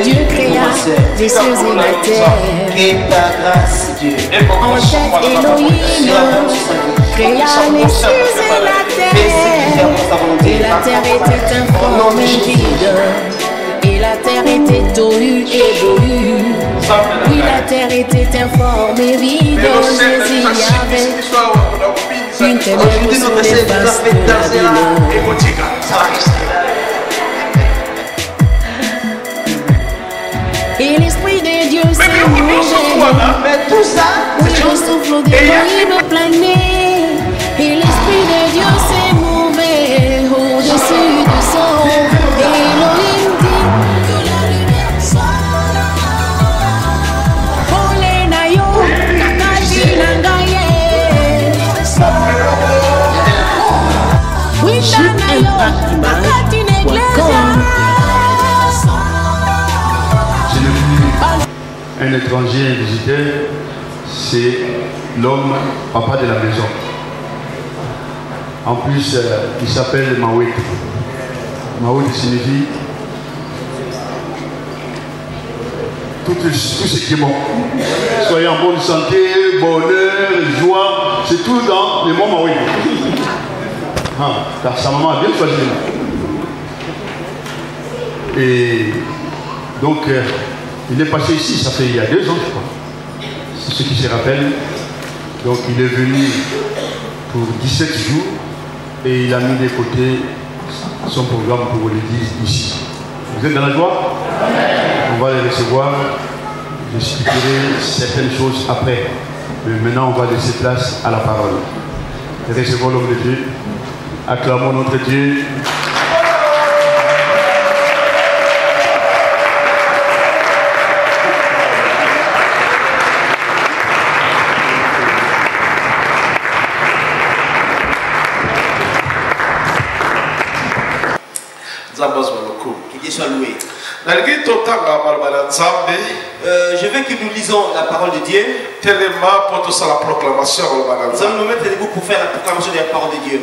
Dieu créa les cieux et la terre. Et ta grâce, Dieu. En tête Elohim créa les cieux et la terre. Et la terre était informe et vide. Et la terre était tohu et bohu. Oui, la terre était informe et vide. Mais il y avait une ténèbre sur les vastes de la ville. Et l'esprit de Dieu s'est mouvé. Mais tout ça, Oui, le souffle d'Élohim planait. Et l'esprit de Dieu s'est mouvé au-dessus du sol. Et Elohim dit que la lumière soit. Ole na yo, kakati na ngaye. Wita na yo, kakati na iglesia. Un étranger, un visiteur, c'est l'homme, papa de la maison. En plus, il s'appelle Mawet. Mawet signifie tout ce qui est bon. Soyez en bonne santé, bonheur, joie, c'est tout dans le mot Mawet. Car sa maman a bien choisi le mot. Et donc, il est passé ici, ça fait il y a 2 ans, je crois. C'est ce qui se rappelle. Donc il est venu pour 17 jours et il a mis de côté son programme pour l'église ici. Vous êtes dans la joie? On va les recevoir. Je expliquerai certaines choses après. Mais maintenant, on va laisser place à la parole. Recevons l'homme de Dieu. Acclamons notre Dieu. que Dieu soit loué. Je veux que nous lisons la parole de Dieu. Nous allons nous mettre debout pour faire la proclamation de la parole de Dieu.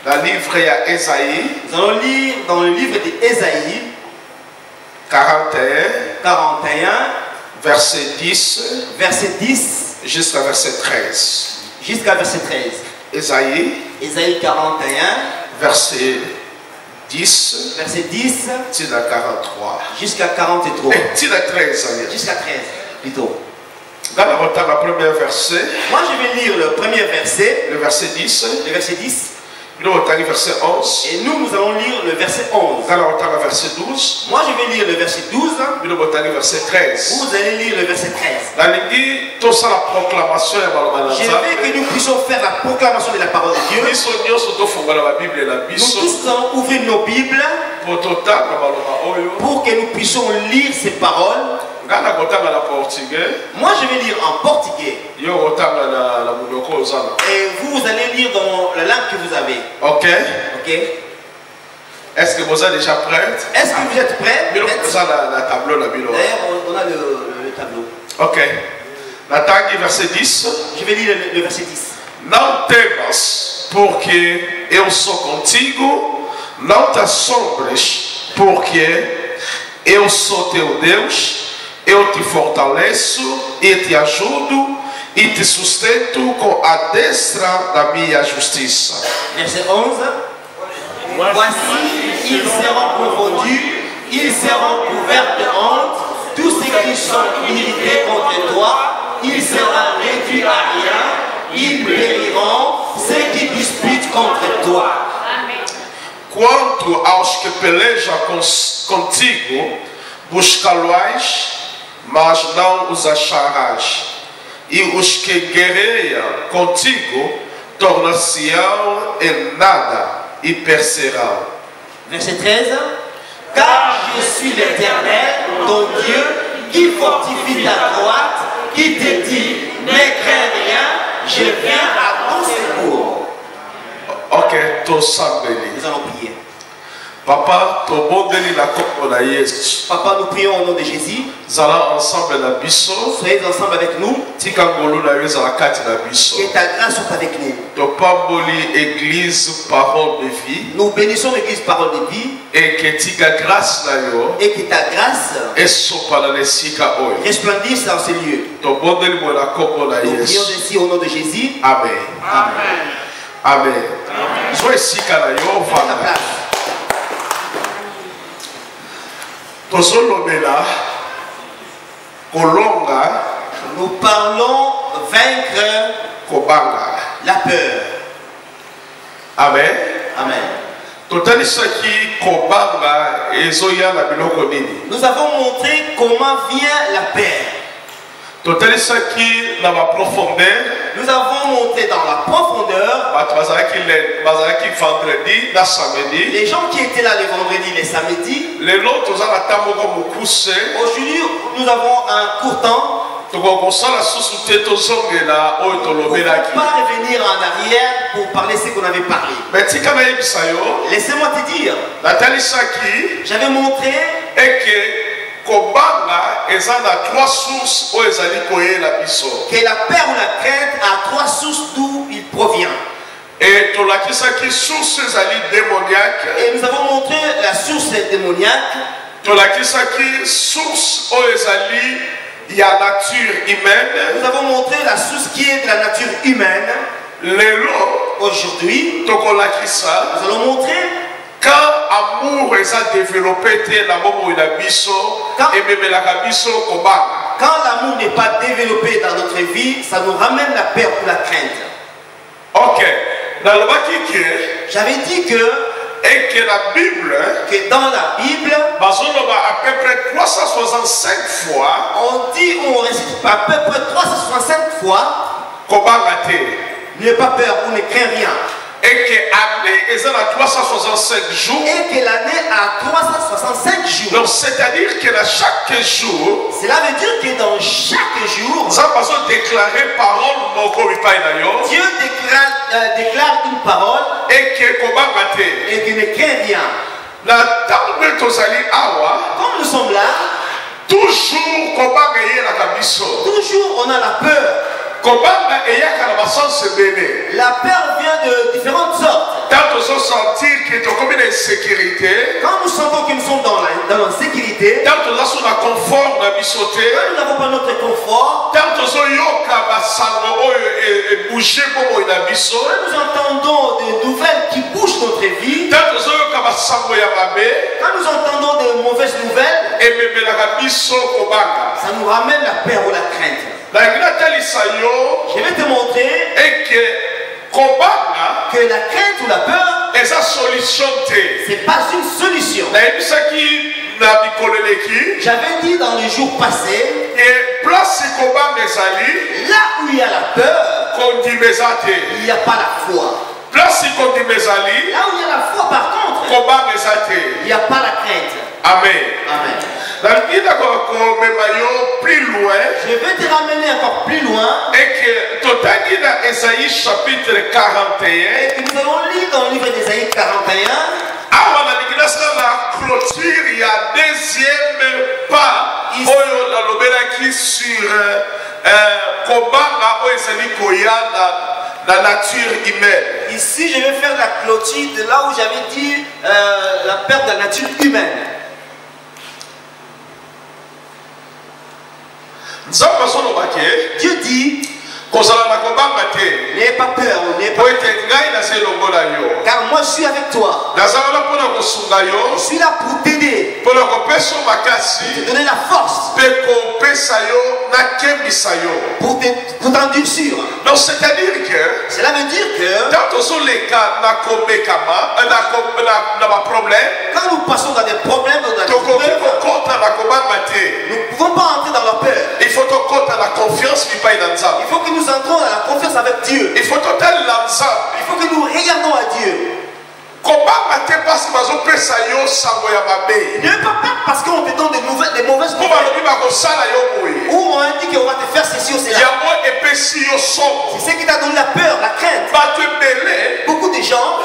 Nous allons lire dans le livre d'Ésaïe 41, verset 10, verset 10 jusqu'à verset 13. Jusqu'à verset 13. Ésaïe 41, verset 10, verset 10 jusqu'à 43. Jusqu'à 43. Jusqu'à 13. Jusqu'à 13, plutôt. Dans le premier verset, Moi, je vais lire le premier verset. le verset 10, Le verset 10. le verset 11, Et nous allons lire le verset 11. dans le verset 12, Moi, je vais lire le verset 12. le verset 13. Vous allez lire le verset 13. Tout ça, la proclamation Je veux que nous puissions faire la proclamation de la parole de Dieu. Nous tous allons ouvrir nos Bibles pour que nous puissions lire ces paroles. Moi, je vais lire en portugais. Et vous allez lire dans la langue que vous avez. Ok. Ok? Est-ce que vous êtes déjà prêts? Est-ce que vous êtes prêts? D'ailleurs, on a le tableau. Ok. La tag verset 10. Je vais lire le verset 10. Não temas, porque eu sou contigo. Não te assombres, porque eu sou teu Deus. Eu te fortaleço e te ajudo e te sustento com a destra da minha justiça. Verset 11. Voici, ils seront confondus, ils seront couverts de honte. Tous ceux qui sont irrités contre toi, ils seront réduits à rien. Ils périront, ceux qui disputent contre toi. Quanto aos que pelejam contigo, buscá-los, mas não os acharás. E os que guerreiam contigo, tornar-se-ão em nada e perecerão. Verset 13. Car je suis l'Éternel, ton Dieu, qui fortifie ta droite, qui te dit, ne crains rien, je viens à ton secours. Ok, tô sabendo. Nous allons prier. Papa, tobondeli na kombo na Yesu. Papa, nous prions au nom de Jésus. Zala ensemble na biso. Soyez ensemble avec nous. Tika ngolu na yo zala kati na biso. Que ta grâce soit avec nous. Topamboli église parole de vie. Nous bénissons l'église parole de vie. Et que tika grâce na yo. Et que ta grâce esopala nesika oyo. resplendisse dans ces lieux. Tobondeli mo na kombo na Nous prions Yesu. ainsi au nom de Jésus. Amen. Amen. Amen. Zo esika na yo Prends ta vanda. place. Tozolobela kolonga Nous parlons vaincre kobanga. la peur. Amen. Amen. Totalisaki kobanga ezoya na biloko nini. Nous avons montré comment vient la paix. Totalisaki na ba profondeur. Nous avons montré dans la profondeur. Bato bazalaki vendredi na samedi. Les gens qui étaient là les vendredis, les samedis. Lelo toza na tamoko mokuse. Aujourd'hui, nous avons un court temps. Tokokosala susu te tozongela oyo On ne peut tolobelaki. pas revenir en arrière pour parler ce qu'on avait parlé. Mais tika na yebisa yo. Laissez-moi te dire, Natalisaki j'avais montré eke kobanga eza na trois sources oyo ezali koyela biso. que la peur ou la crainte a trois sources d'où il provient. Et tolakisaki source ezali démoniaque. Et nous avons montré la source démoniaque. Tolakisaki source oyo ezali ya nature humaine. Nous avons montré la source qui est de la nature humaine. Lelo Aujourd'hui, tokolakisa nous allons montrer quand amour eza développé te na bomoi na biso ememelaka biso kobanga. quand l'amour n'est pas développé dans notre vie, ça nous ramène la peur ou la crainte. Ok, nalobaki ke J'avais dit que eke na Bible dans la Bible, bazoloba à peu près 365 fois on dit, on récite à peu près 365 fois, kobanga te. n'aie pas peur ou ne crains rien. Eke année eza na 365 jours. Et que l'année a 365 jours. Donc c'est-à-dire que dans chaque jour, Cela veut dire que dans chaque jour, nous avons déclaré parole moko bipai na yo Dieu déclare une parole et que kobanga te. et qu'il ne craint rien. Na tango tozali awa Comme nous sommes là, toujours kobanga eyelaka biso. toujours on a la peur. Kobanga eyaka na basanse ebele. La peur vient de différentes sortes. Tant tozosentir que tokomi na insécurité, Quand nous sentons que nous sommes dans l'insécurité, tant tozaso na confort na biso te, quand nous n'avons pas notre confort, tant tozoyoka basango oyo ebouge bomoi na biso, quand nous entendons des nouvelles qui bougent notre vie, tant tozoyoka basango ya mabe quand nous entendons de mauvaises nouvelles, ememelaka biso kobanga. ça nous ramène la peur ou la crainte. Nalingi natalisa yo Je vais te montrer eke kobanga que la crainte ou la peur, eza solution te. ce n'est pas une solution. Nayebisaki na mikolo eleki J'avais dit dans les jours passés, e place kobanga ezali là où il y a la peur, kondima eza te. il n'y a pas la foi. Place kondima ezali Là où il y a la foi, par contre, kobanga eza te. il n'y a pas la crainte. Amen. Amen. nalingi nakomema yo plus loin Je vais te ramener encore plus loin. et que totangi na Esaïe chapitre 41 Et que nous allons lire dans le livre d'Ésaïe 41. awa nalingi nasala na clôture ya deuxième pas oyo nalobelaki sur kobanga oyo ezali koya la nature humaine. Ici, je vais faire la clôture de là où j'avais dit la perte de la nature humaine. Nzambe azolobaki Dieu dit, kozala na kobanga te n'aie pas peur, n'aie pas po ete ngai naza elongola yo car moi je suis avec toi. nazala mpona kosunga Je yo suis là pour t'aider, mpona kopesa yo makasi te donner la force, mpe kopesa yo nakebisa yo. pour t'endurcir. Donc c'est-à-dire que Cela veut dire que tant tozoleka na komekama na baproblème quand nous passons dans des problèmes, dans des tokoki épreuves, kokota na kobanga te. nous ne pouvons pas entrer dans la peur. Il faut tokota na confiance mipai na nzambe. Il faut que nous entrons dans la confiance avec Dieu. Il faut totalela nzambe. Il faut que nous regardons à Dieu. kobanga te mpasi bazopesa yo sango ya mabe Ne pas peur parce qu'on te donne des mauvaises mpo nouvelles. balobi bakosala yo boye Ou on a dit qu'on va te faire ceci ou cela. yango epesi yo somo. C'est ce qui t'a donné la peur, la crainte. Bato ebele Beaucoup de gens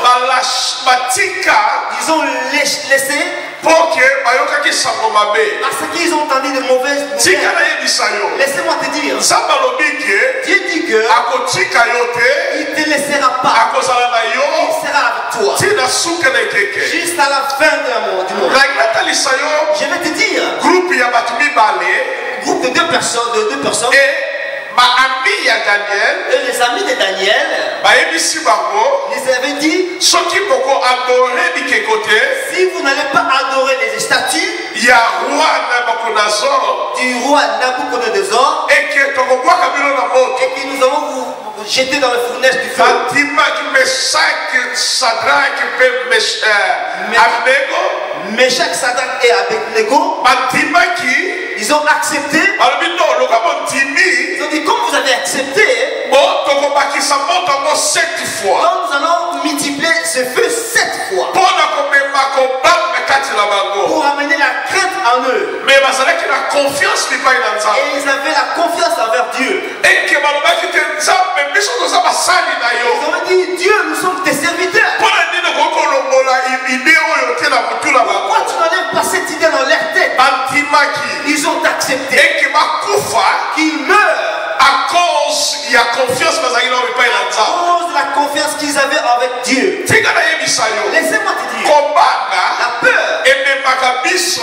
Ils ont laissé pour que bayokaki sango mabe. parce qu'ils ont entendu de mauvaises Tika nouvelles. na yebisa yo. Laissez-moi te dire, Nzamba lobi ke Dieu dit que akotika yo te, il ne te laissera pas. akozala na Il yo sera avec toi tina suka na ekeke. juste à la fin du monde. Na natalisa yo Je vais te dire, groupe ya bato mibale groupe de deux personnes, e baami ya Daniel et les amis de Daniel, bayebisi bango ils avaient dit, soki boko adore bikeko te si vous n'allez pas adorer les statues ya roi Nabucodonosor du roi Nabucodonosor, eke tokobwaka bino na moto. et que nous allons vous jeter dans le fournaise du feu. bandimaki Meshaki, Shadrach mpe Abednego Meshach, Sadak et Abednego, bandimaki ils ont accepté. balobi no loka bondimi Ils ont dit, comme vous avez accepté, bo tokobakisa moto yango 7 fois donc nous allons multiplier ce feu 7 fois mpo na komema kobanga kati na bango. pour amener la crainte en eux. me bazalaki na confiance lipai na Et nzambe ils avaient la confiance envers Dieu. eke balobaki te nzambe biso toza basali na Ils yo ont dit, Dieu, nous sommes tes serviteurs. mpo na nini okoki kolongola ide oyo te na motu na Pourquoi bango. tu n'enlèves pas cette idée dans leur tête? bandimaki Ils ont accepté eke bakufa qu'ils meurent à cause ya confiance bazalaki nao lipai na à nzambe. cause de la confiance qu'ils avaient avec Dieu. tika nayebisa yo Laissez-moi te dire, kobanga la peur ememaka biso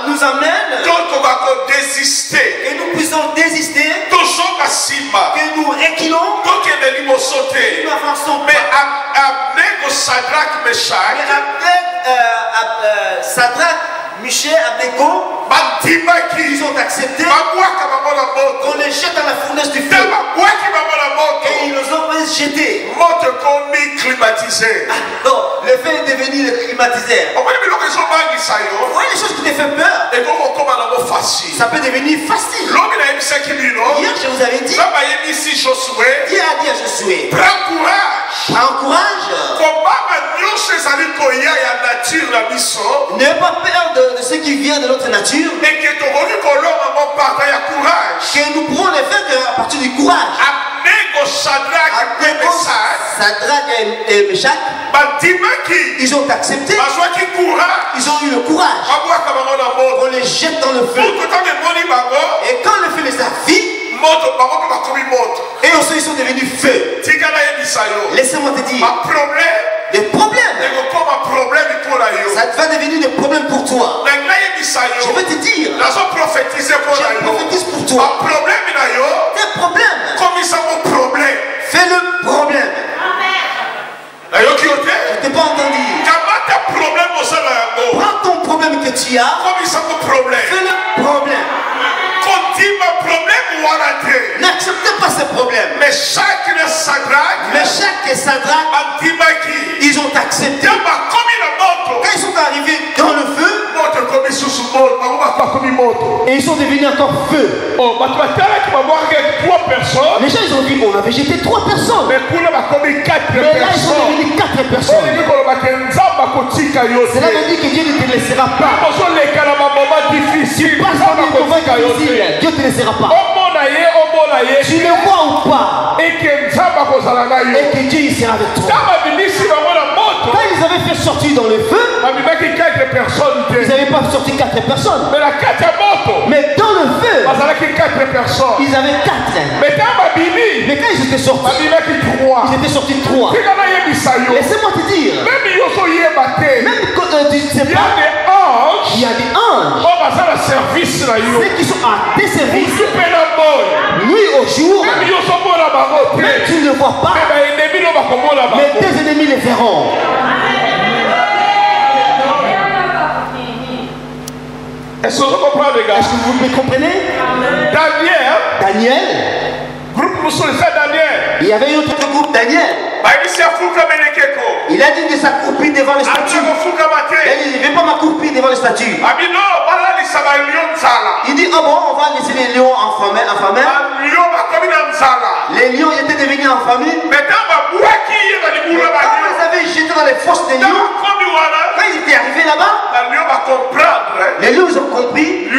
nous amène to toka kodesiste que nous puissions désister, tozoka nsima que nous reculons, tokende liboso que te. nous avançons me pas. Abednego Shadrach Mais Meshach avec Sadrach, Michel, Abednego, bandimaki ils ont accepté babwaka bango na moto qu'on les jette dans la fournaise du te feu. babwaki bango na Et moto ils nous ont jetés. moto ekomi climatisé. Donc, le fait est devenu le climatiseur. omoni biloko ezobangisa Vous yo voyez les choses qui te font peur, ekoki kokóma nango facile. ça peut devenir facile. lobi nayebisaki bino Hier, je vous avais dit, nzambe ayebisi Josue Dieu a dit à Josué, prends courage prends courage, kobanga nyonso ezali koya ya nature na biso n'aie pas peur de ce qui vient de notre nature, eke tokoki kolonga ngo parta ya courage. que nous pourrons les faire qu'à partir du courage. Abednego Shadrach mpe Meshach Sadrach et Meshach, bandimaki ils ont accepté, bazwaki courage ils ont eu le courage. babwaka bango na moto. On les jette dans le feu. moto ntango emoni bango Et quand le feu les a vus, moto bango mpe bakomi moto. et ensuite ils sont devenus feu. tika nayebisa yo Laissez-moi te dire, baproblème des problèmes, ekokoma problème mpo na yo. ça va devenir des problèmes pour toi. na nayebisa Je yo vais te dire, nazoprophétise mpo na je yo prophétise pour toi. baproblème na yo Des problèmes, komisango problème fais le problème. nayoki yo te Je t'ai pas entendu. kamata problème osala yango Prends ton problème que tu as, komisango problème fais le problème. kondima problème wana te. N'acceptez pas ce problème. mais chaque na Shadrach Meshach et Sadrach, bandimaki ils ont accepté. ya bakomi na moto Quand ils sont arrivés dans le feu, moto ekomi susu moto bango bakomi moto. et ils sont devenus encore feu. Oh, bato batalaki babwakaki 3 personnes Les gens, ils ont dit, on avait jeté 3 personnes. mais kuna bakomi 4 Mais là, ils sont personnes. devenus 4 personnes. olingi kolobaki nzambe akotika yo Cela veut te. dire que Dieu ne te laissera pas. ozoleka na bamoment difficile Parce nzambe que les akotika yo moments difficiles, te. Dieu ne te laissera pas. omona ye Tu le vois ou pas, eke nzambe akozala na yo. et que Dieu il sera avec toi. ntango abimisi bango na moto Quand ils avaient fait sortir dans le feu, babimaki 4 personnes ils te. n'avaient pas sorti 4 personnes. mais na kati ya moto Mais dans le feu, bazalaki 4 personnes. ils avaient 4. mais ntango babimi Mais quand ils étaient sortis, babimaki 3. ils étaient sortis 3. tika nayebisa yo Laissez-moi te dire, meme yo ozoyeba te même quand tu ne sais ya pas, de ange il y a des anges, oyo baza na service na yo ceux qui sont à tes services, butu mpe na moi nuit au jour, meme yo ozomona bango même te tu ne le vois pas, me baennemi no bakomona mais bango. tes ennemis les verront. Est-ce que vous comprenez, les gars? Est-ce que vous me comprenez? Daniel, Daniel, groupe Moussoul, c'est Daniel. il y avait un autre groupe, Daniel. Il a dit de s'accroupir devant les statues. Il a dit, je ne vais pas m'accroupir devant les statues. Il dit, ah bon, on va laisser les lions enfamés. Les lions étaient devenus enfamés. Quand ils avaient jeté dans les fosses des lions, quand ils étaient arrivés là-bas, les lions ils ont compris.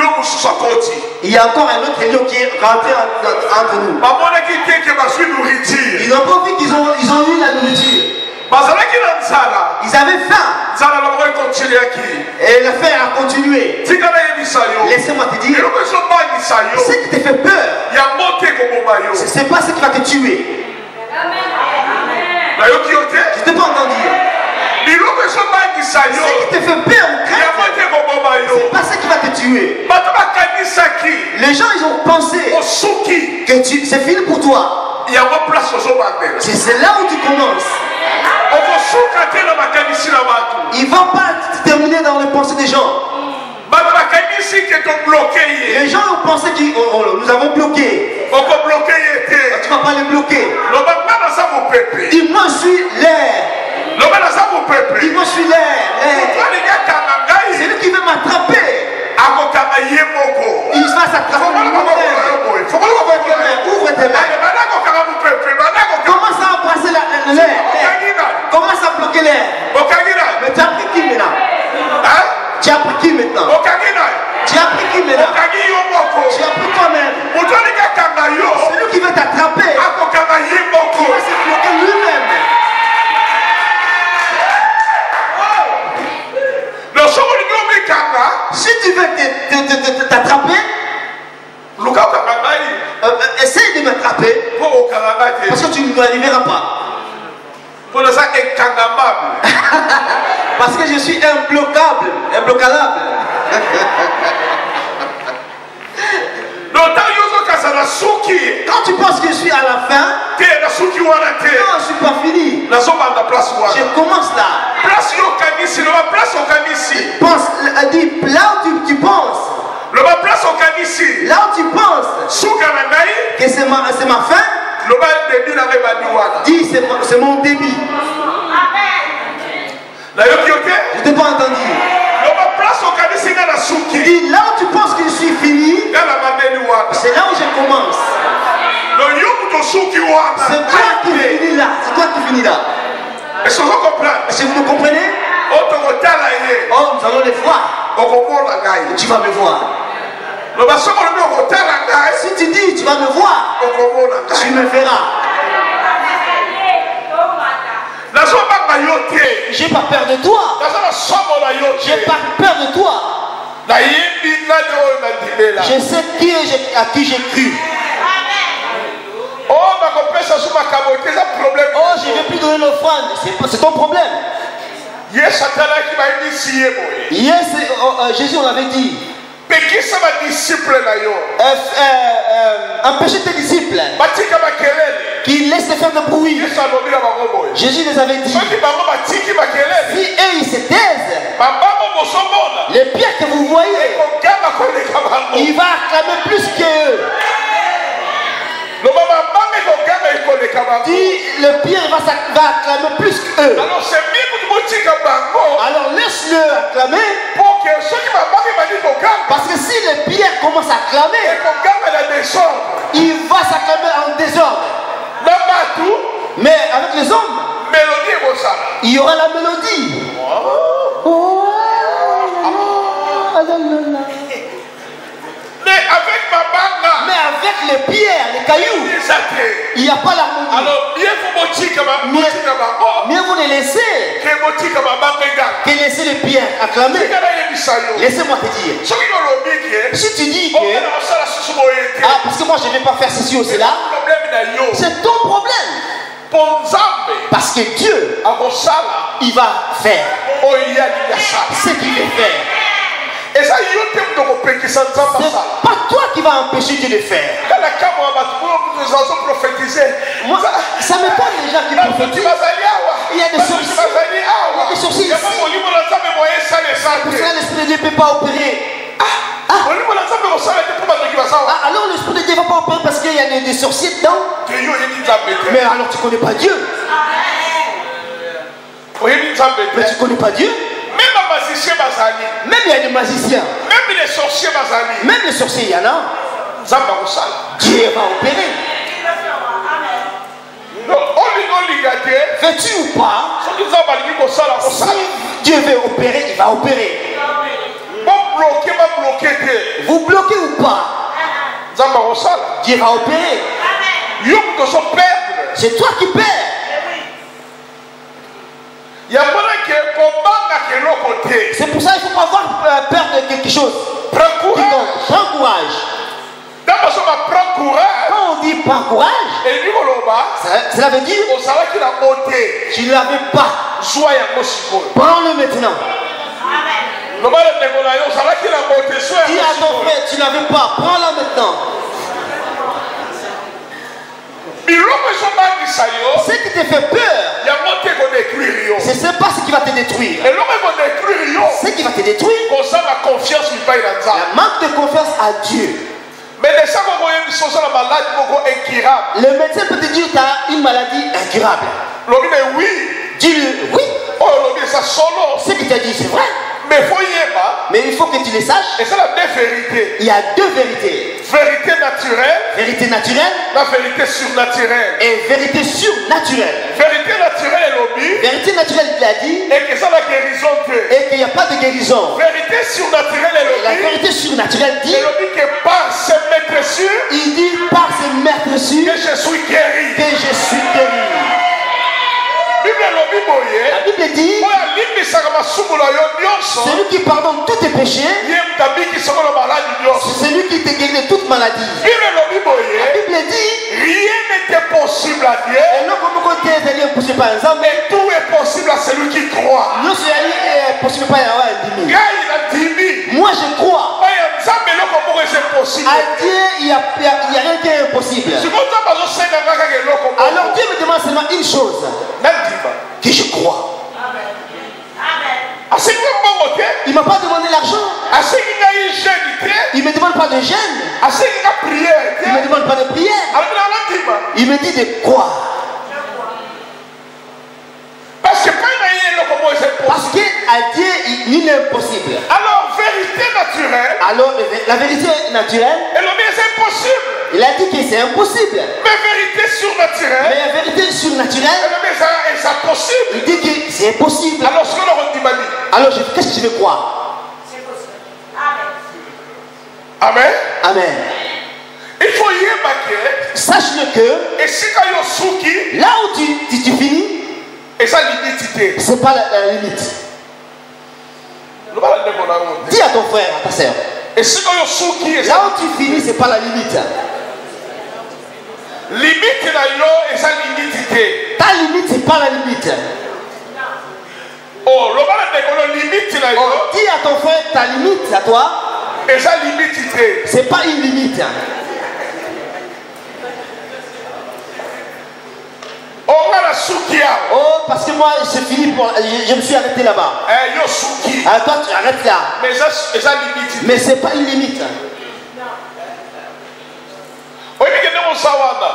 Il y a encore un autre lion qui est rentré entre nous. Ils n'ont pas vu qu'ils ont eu la nourriture. Ils avaient faim. Et la faim a continué. Laissez-moi te dire, ce qui te fait peur, c'est pas ce qui va te tuer. Je t'ai pas entendu. Ce qui te fait peur ou craindre, c'est pas ce qui va te tuer. Les gens, ils ont pensé que c'est fini pour toi. C'est là où tu commences. Il ne va pas terminer dans les pensées des gens. Les gens ont pensé que nous avons bloqué. Tu ne vas pas les bloquer. Dis, moi je suis l'air. Dis, moi je suis l'air. C'est lui qui veut m'attraper. Il va s'attraper. Ouvre tes mains. Commence à embrasser l'air. Commence à bloquer l'air. Mais tu as pris qui maintenant? Tu as pris qui maintenant? Tu as pris qui maintenant? Tu as pris toi-même. C'est lui qui veut t'attraper. Il va se bloquer lui-même. Si tu veux t'attraper, essaye de m'attraper. Parce que tu ne m'arriveras pas. Parce que je suis imbloquable. Quand tu penses que je suis à la fin, non, je ne suis pas fini. Je commence là. Pense, dis, là où tu penses. Là où tu penses que c'est ma fin. Dis, c'est mon début. Je t'ai pas entendu. Dis, là où tu penses que je suis fini, c'est là où je commence. C'est toi qui finis là. C'est toi qui finis là. Est-ce que vous me comprenez? Oh, nous allons les voir. Tu vas me voir. Si tu dis tu vas me voir, tu me verras. J'ai pas peur de toi. J'ai pas peur de toi. Je sais à qui j'ai cru. Oh, je ne vais plus donner l'offrande. C'est ton problème. Yes, Jésus, on l'avait dit. Empêchez tes disciples qui laissent faire de bruit. Jésus les avait dit, si eux ils se taisent, les pierres que vous voyez, il va acclamer plus qu'eux. Dit le pierre va acclamer plus qu'eux. Alors laisse-le acclamer. Parce que si les pierres commencent à acclamer, il va s'acclamer en désordre. Mais avec les hommes, il y aura la mélodie. Mais avec les pierres, les cailloux, il n'y a pas l'harmonie. Alors, mieux vous les laissez que laisser les pierres acclamer. Laissez-moi te dire. Si tu dis que parce que moi je ne vais pas faire ceci ou cela, c'est ton problème. Parce que Dieu, il va faire ce qu'il veut faire. C'est pas toi qui vas empêcher Dieu de faire. Moi, ça m'étonne les gens qui prophétisent. Il y a des sorciers. Il y a des sorciers ici. Pour ça, l'Esprit de Dieu ne peut pas opérer. Alors l'Esprit de Dieu ne va pas opérer parce qu'il y a des sorciers dedans. Mais alors tu ne connais pas Dieu. Mais tu ne connais pas Dieu. Même il y a des magiciens. Même les sorciers, il y en a. Dieu va opérer. Veux-tu ou pas? Si Dieu veut opérer, il va opérer. Vous bloquez ou pas? Dieu va opérer. C'est toi qui perds. C'est pour ça qu'il ne faut pas avoir peur de quelque chose. Prends courage. Prends courage. Quand on dit prends courage, cela veut dire tu ne l'avais pas. Prends-le maintenant. Dis à ton frère, tu n'avais pas. Prends-le maintenant. Ce qui te fait peur, ce n'est pas ce qui va te détruire. Ce qui va te détruire, la manque de confiance à Dieu. Le médecin peut te dire que tu as une maladie incurable. Dis-lui oui. Ce qu'il t'a dit, c'est vrai. Mais il faut que tu le saches. Il y a deux vérités. Vérité naturelle. Vérité naturelle. La vérité surnaturelle. Et vérité surnaturelle. Vérité naturelle est l'objet. Vérité naturelle, il a dit. Et que ça la guérison que. Et qu'il n'y a pas de guérison. Vérité surnaturelle est l'objet. La vérité surnaturelle dit. Et l'objet que par ses maîtres sûrs. Il dit par ses maîtres sûrs. Que je suis guéri. Que je suis guéri. La Bible dit celui qui pardonne tous tes péchés, c'est celui qui te guérit de toute maladie. La Bible dit rien n'était possible à Dieu, et tout est possible à celui qui croit. Moi je crois. À Dieu, il n'y a rien qui est impossible. Alors Dieu me demande seulement une chose. Que je crois. Il ne m'a pas demandé l'argent. Il ne me demande pas de jeûne. Il ne me demande pas de prière. Il me dit de croire. Parce qu'à Dieu, il n'est impossible. Alors, vérité naturelle. Alors, la vérité naturelle. C'est impossible. Il a dit que c'est impossible. Mais vérité surnaturelle. Mais la vérité surnaturelle. C'est possible. Il dit que c'est possible. Alors, ce qu'on a dit. Alors, qu'est-ce que je vais croire? Amen. Amen. Il faut y évacuer. Sache-le que. Et si là où tu finis. Et ça limite. C'est pas la limite. Dis à ton frère, à ta soeur. Et si là où tu finis, c'est pas la limite. Limite et ça limite. Ta limite, c'est pas la limite. Oh, limite. Dis à ton frère, ta limite à toi. Et ça limite. C'est pas une limite. Oh, parce que moi, c'est fini pour. Je me suis arrêté là-bas. Ah, toi, tu arrêtes là. Mais c'est pas une limite.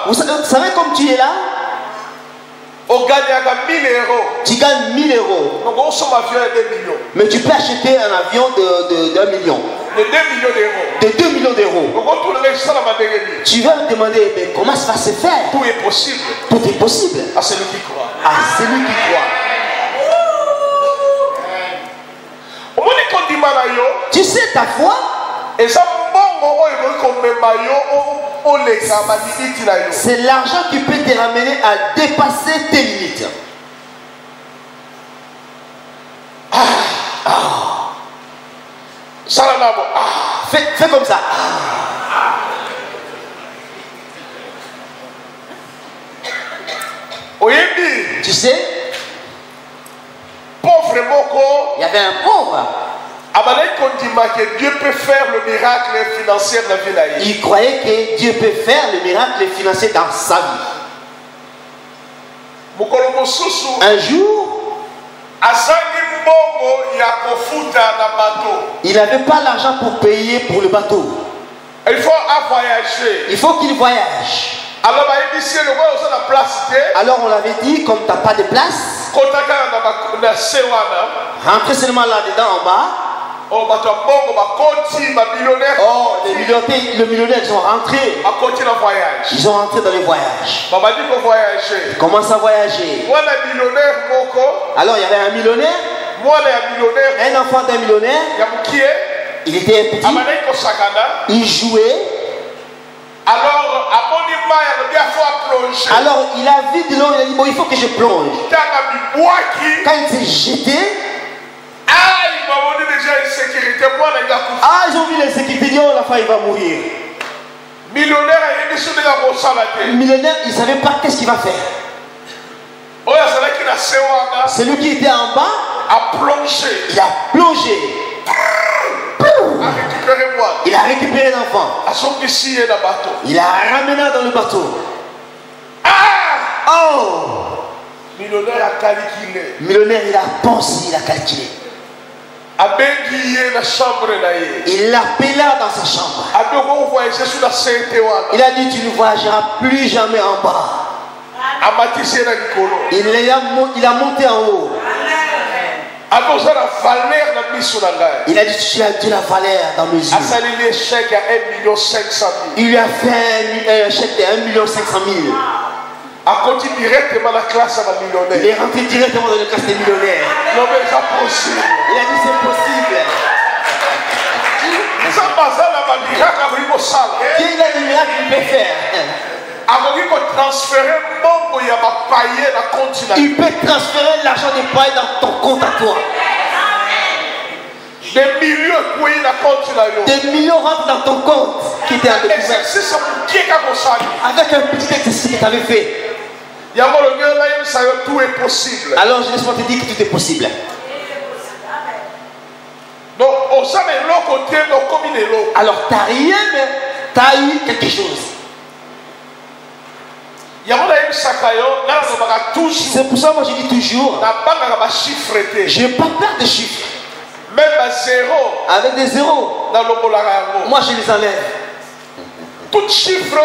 Vous savez comme tu es là? Tu gagnes 1000 euros. Mais tu peux acheter un avion de 1 million. De 2 millions d'euros. De 2 millions d'euros. Tu vas me demander, mais comment ça va se faire? Tout est possible. Tout est possible. À celui qui croit. À celui qui croit. Tu sais ta foi? C'est l'argent qui peut te ramener à dépasser tes limites. Fais comme ça. Tu sais, il y avait un pauvre. Que Dieu peut faire le miracle financier de la vie. Il croyait que Dieu peut faire le miracle financier dans sa vie. Un jour, il n'avait pas l'argent pour payer pour le bateau. Il faut voyager. Il faut qu'il voyage. Alors on l'avait dit, comme tu n'as pas de place, rentre seulement là-dedans en bas. Oh, les millionnaires sont rentrés. Ils sont rentrés dans les voyages. Ils commencent à voyager. Alors il y avait un millionnaire. Un enfant d'un millionnaire. Il était petit. Il jouait. Alors, alors il a vu de l'eau, il a dit bon, il faut que je plonge. Quand il s'est jeté, ils ont vu l'insécurité, ils ont dit la femme il va mourir. Millionnaire, il ne savait pas qu'est-ce qu'il va faire. Celui qui était en bas a plongé. Il a plongé. Il a récupéré l'enfant. Il a ramené dans le bateau. Oh! Millionnaire, il a pensé, il a calculé. Il l'appela dans sa chambre. Il a dit tu ne voyageras plus jamais en bas. Il a monté en haut. Il a dit tu as de la valeur dans mes yeux. Il lui a fait un chèque de 1,5 million. Il est rentré directement dans la classe des millionnaires. Il a dit c'est possible. Dieu il a des miracles qu'il peut faire. Il peut transférer l'argent des pailles dans ton compte à toi. Des millions rentrent dans ton compte qui était en découvert. Avec un petit exercice que tu avais fait. Alors je laisse moi te dire que tout est possible. Alors tu n'as rien, mais tu as eu quelque chose. C'est pour ça que moi je dis toujours, je n'ai pas peur de chiffres. Même zéro. Avec des zéros, moi je les enlève. Tout chiffre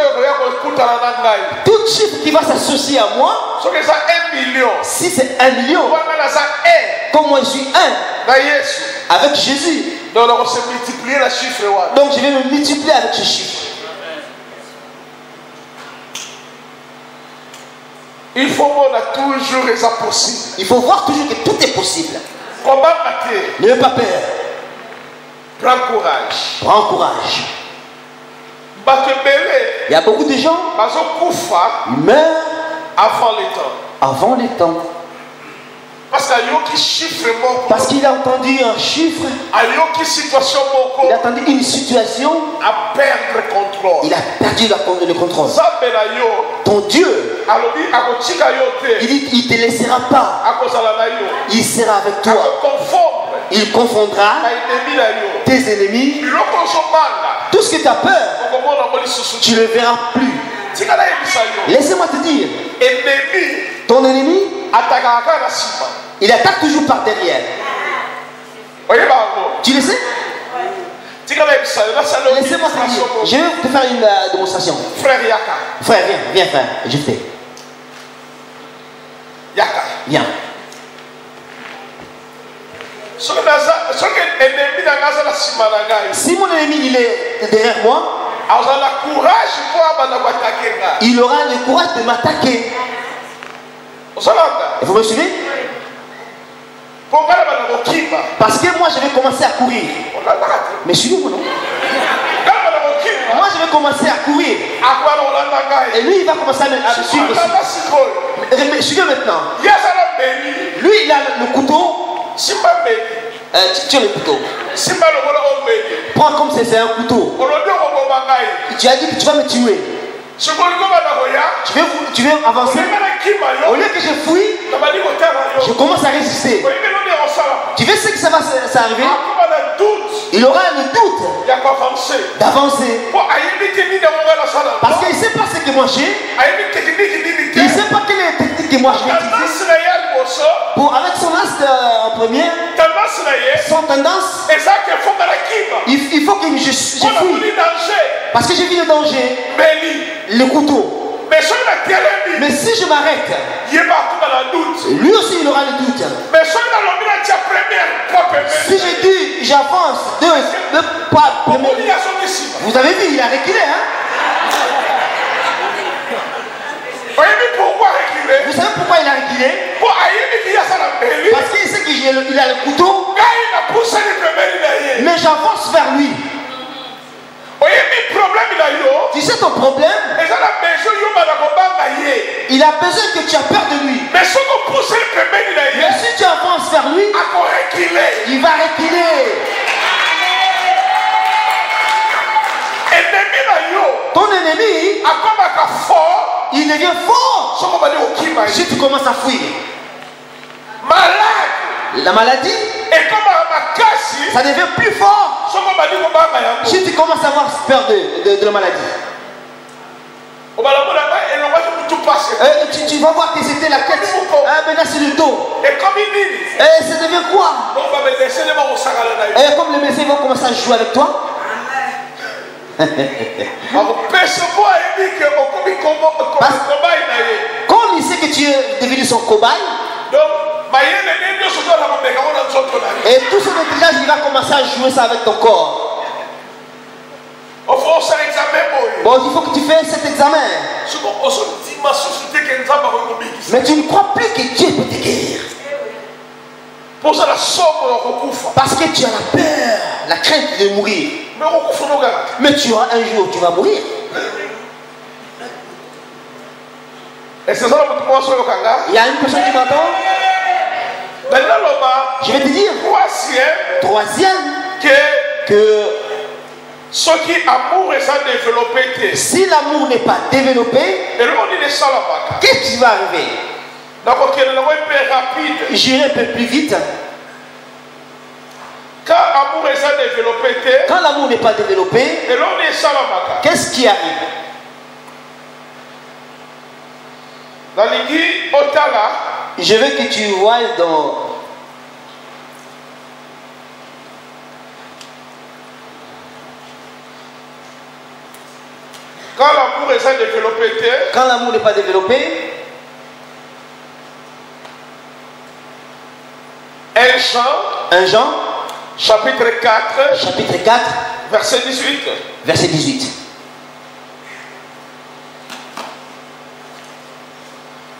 qui va s'associer à moi, si c'est 1 million, comme moi je suis 1 avec Jésus, donc je vais me multiplier avec ce chiffre. Il faut voir toujours les possibles. Il faut voir toujours que tout est possible. N'ayez pas peur. Prends courage. Prends courage. Il y a beaucoup de gens qui meurent avant les temps. Parce qu'il a entendu un chiffre. Il a entendu une situation. Il a perdu le contrôle. Ton Dieu, il dit qu'il ne te laissera pas. Il sera avec toi. Il confondra tes ennemis. Tout ce que tu as peur, tu ne le verras plus. Laissez-moi te dire, ton ennemi, il attaque toujours par derrière. Tu le sais? Laissez-moi te dire, je vais te faire une démonstration. Frère Yaka. Frère, viens frère, je fais. Yaka. Viens. Si mon ennemi il est derrière moi, il aura le courage de m'attaquer. Vous me suivez? Parce que moi je vais commencer à courir. Mais suivez-moi non? Moi je vais commencer à courir. Et lui il va commencer à me suivre aussi. Mais suivez maintenant. Lui il a le couteau. Tu as le couteau. Prends comme c'est un couteau. Tu as dit que tu vas me tuer. Tu veux avancer. Au lieu que je fuis, je commence à résister. Tu veux ce que ça va s'arriver? Il aura le doute d'avancer. Parce qu'il ne sait pas ce que moi j'ai. Il ne sait pas quelle est la technique que moi je vais utiliser. Avec son as en première, son tendance, il faut que je fuis. Parce que j'ai vu le danger. Le couteau. Mais si je m'arrête, lui aussi il aura le doute. Si je dis j'avance deux pas, vous avez vu, il a reculé, hein? Vous savez pourquoi il a reculé? Parce qu'il sait qu'il a le couteau. Mais j'avance vers lui. Tu sais ton problème? Il a besoin que tu aies peur de lui. Mais si on pousse le pembeni na Mais si tu avances vers lui, il va reculer. Ton ennemi, il devient fort si tu commences à fuir. La maladie, ça devient plus fort si tu commences à avoir peur de la maladie. Tu vas voir que c'était la tête. Maintenant c'est le dos. Et ça devient quoi? Et comme les médecins vont commencer à jouer avec toi. Comme il sait que tu es devenu son cobaye, et tout ce maîtrisage, il va commencer à jouer ça avec ton corps. Bon, il faut que tu fasses cet examen. Mais tu ne crois plus que Dieu peut te guérir. Parce que tu as la peur, la crainte de mourir. Mais tu auras un jour, tu vas mourir. Il y a une personne qui m'entend. Je vais te dire. Troisième, que si l'amour n'est pas développé, qu'est-ce qui va arriver? J'irai un peu plus vite. Quand l'amour n'est pas développé, qu'est-ce qui arrive? Je veux que tu vois dans quand l'amour n'est pas développé, 1 Jean, chapitre 4, verset 18. Verset 18.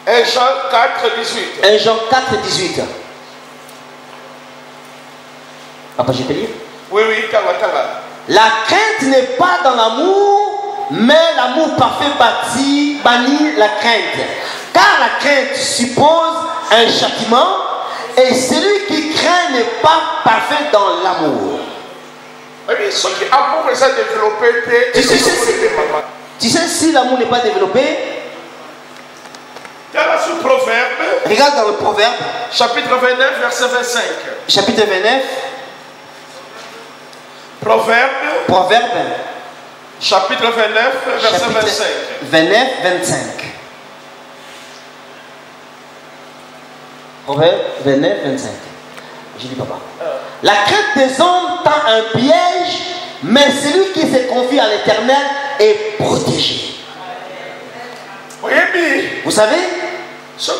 1 Jean 4, 18. 1 Jean 4, 18. Papa, je peux lire? Oui, tanga. La crainte n'est pas dans l'amour, mais l'amour parfait bannit la crainte. Car la crainte suppose un châtiment, et celui qui craint n'est pas parfait dans l'amour. Tu sais, si l'amour n'est pas développé, regarde dans le Proverbe, chapitre 29, verset 25. Chapitre 29. Proverbe. Chapitre 29, verset 25. 29, 25. Proverbe 29, 25. Je dis papa. La crainte des hommes tend un piège, mais celui qui se confie à l'Éternel est protégé. Vous savez, si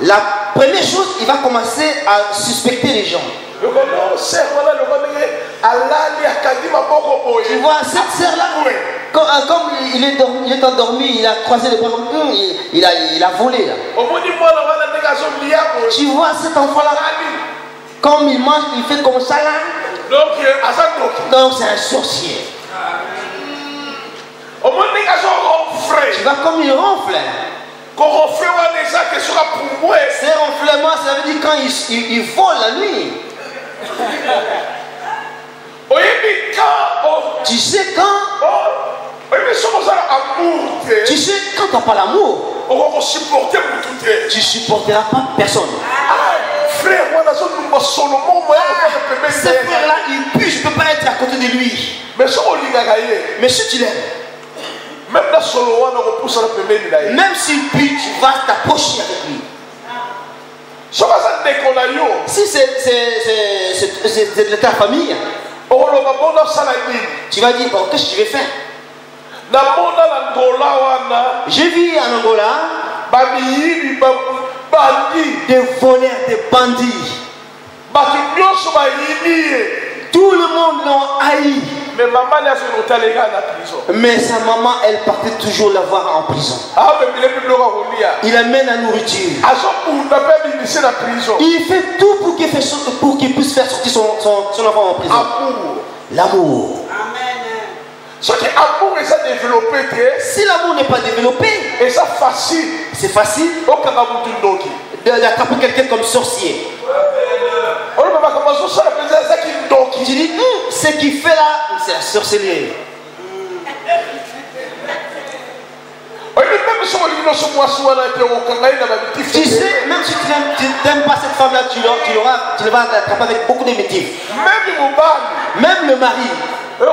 la première chose, il va commencer à suspecter les gens. Tu vois, cette sœur-là, comme il est endormi, il a croisé les bras, il a volé là. Tu vois cet enfant-là, comme il mange, il fait comme ça là. Donc c'est un sorcier. Tu vois comme il ronfle. Ces ronflements, ça veut dire quand il vole la nuit. Tu sais quand? Tu sais quand tu n'as pas l'amour, tu supporteras pas personne. Ce frère-là, il pue, je ne peux pas être à côté de lui. Mais si tu l'aimes, même s'il pue, tu vas t'approcher avec lui. Si c'est de ta famille, tu vas dire, bon, qu'est-ce que tu veux faire? J'ai vu en Angola des voleurs, des bandits. Tout le monde l'ont haï. Mais sa maman, elle partait toujours la voir en prison. Il amène la nourriture. Il fait tout pour qu'il puisse faire sortir son enfant en prison. L'amour. Ce qui amour est développé, si l'amour n'est pas développé, et ça facile, c'est facile d'attraper quelqu'un comme sorcier. Tu dis, ce qu'il fait là, c'est la sorcellerie. Tu sais, même si tu n'aimes pas cette femme-là, tu vas l'attraper avec beaucoup de motifs. Même le mari. Tu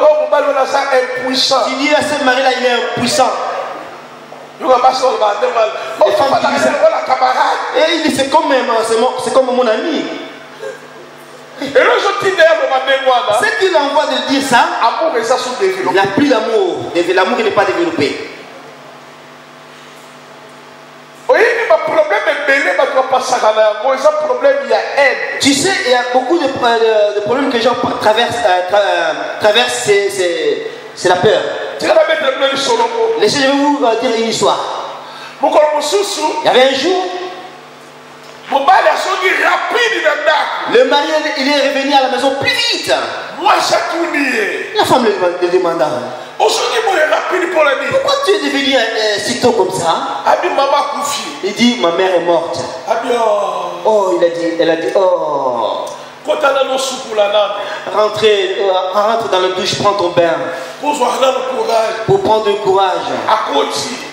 dis à ce mari-là, il est impuissant. Et il dit, c'est comme mon ami. Ce qu'il envoie de dire ça, il n'a plus d'amour. L'amour n'est pas développé. Tu sais, il y a beaucoup de problèmes que les gens traversent, c'est la peur. Laissez, je vais vous dire une histoire. Il y avait un jour, le mari il est revenu à la maison plus vite. La femme le demanda, pourquoi tu es devenu si tôt comme ça? Il dit, ma mère est morte. Oh, elle a dit, oh. Rentre dans la douche, prends ton bain. Pour prendre du courage.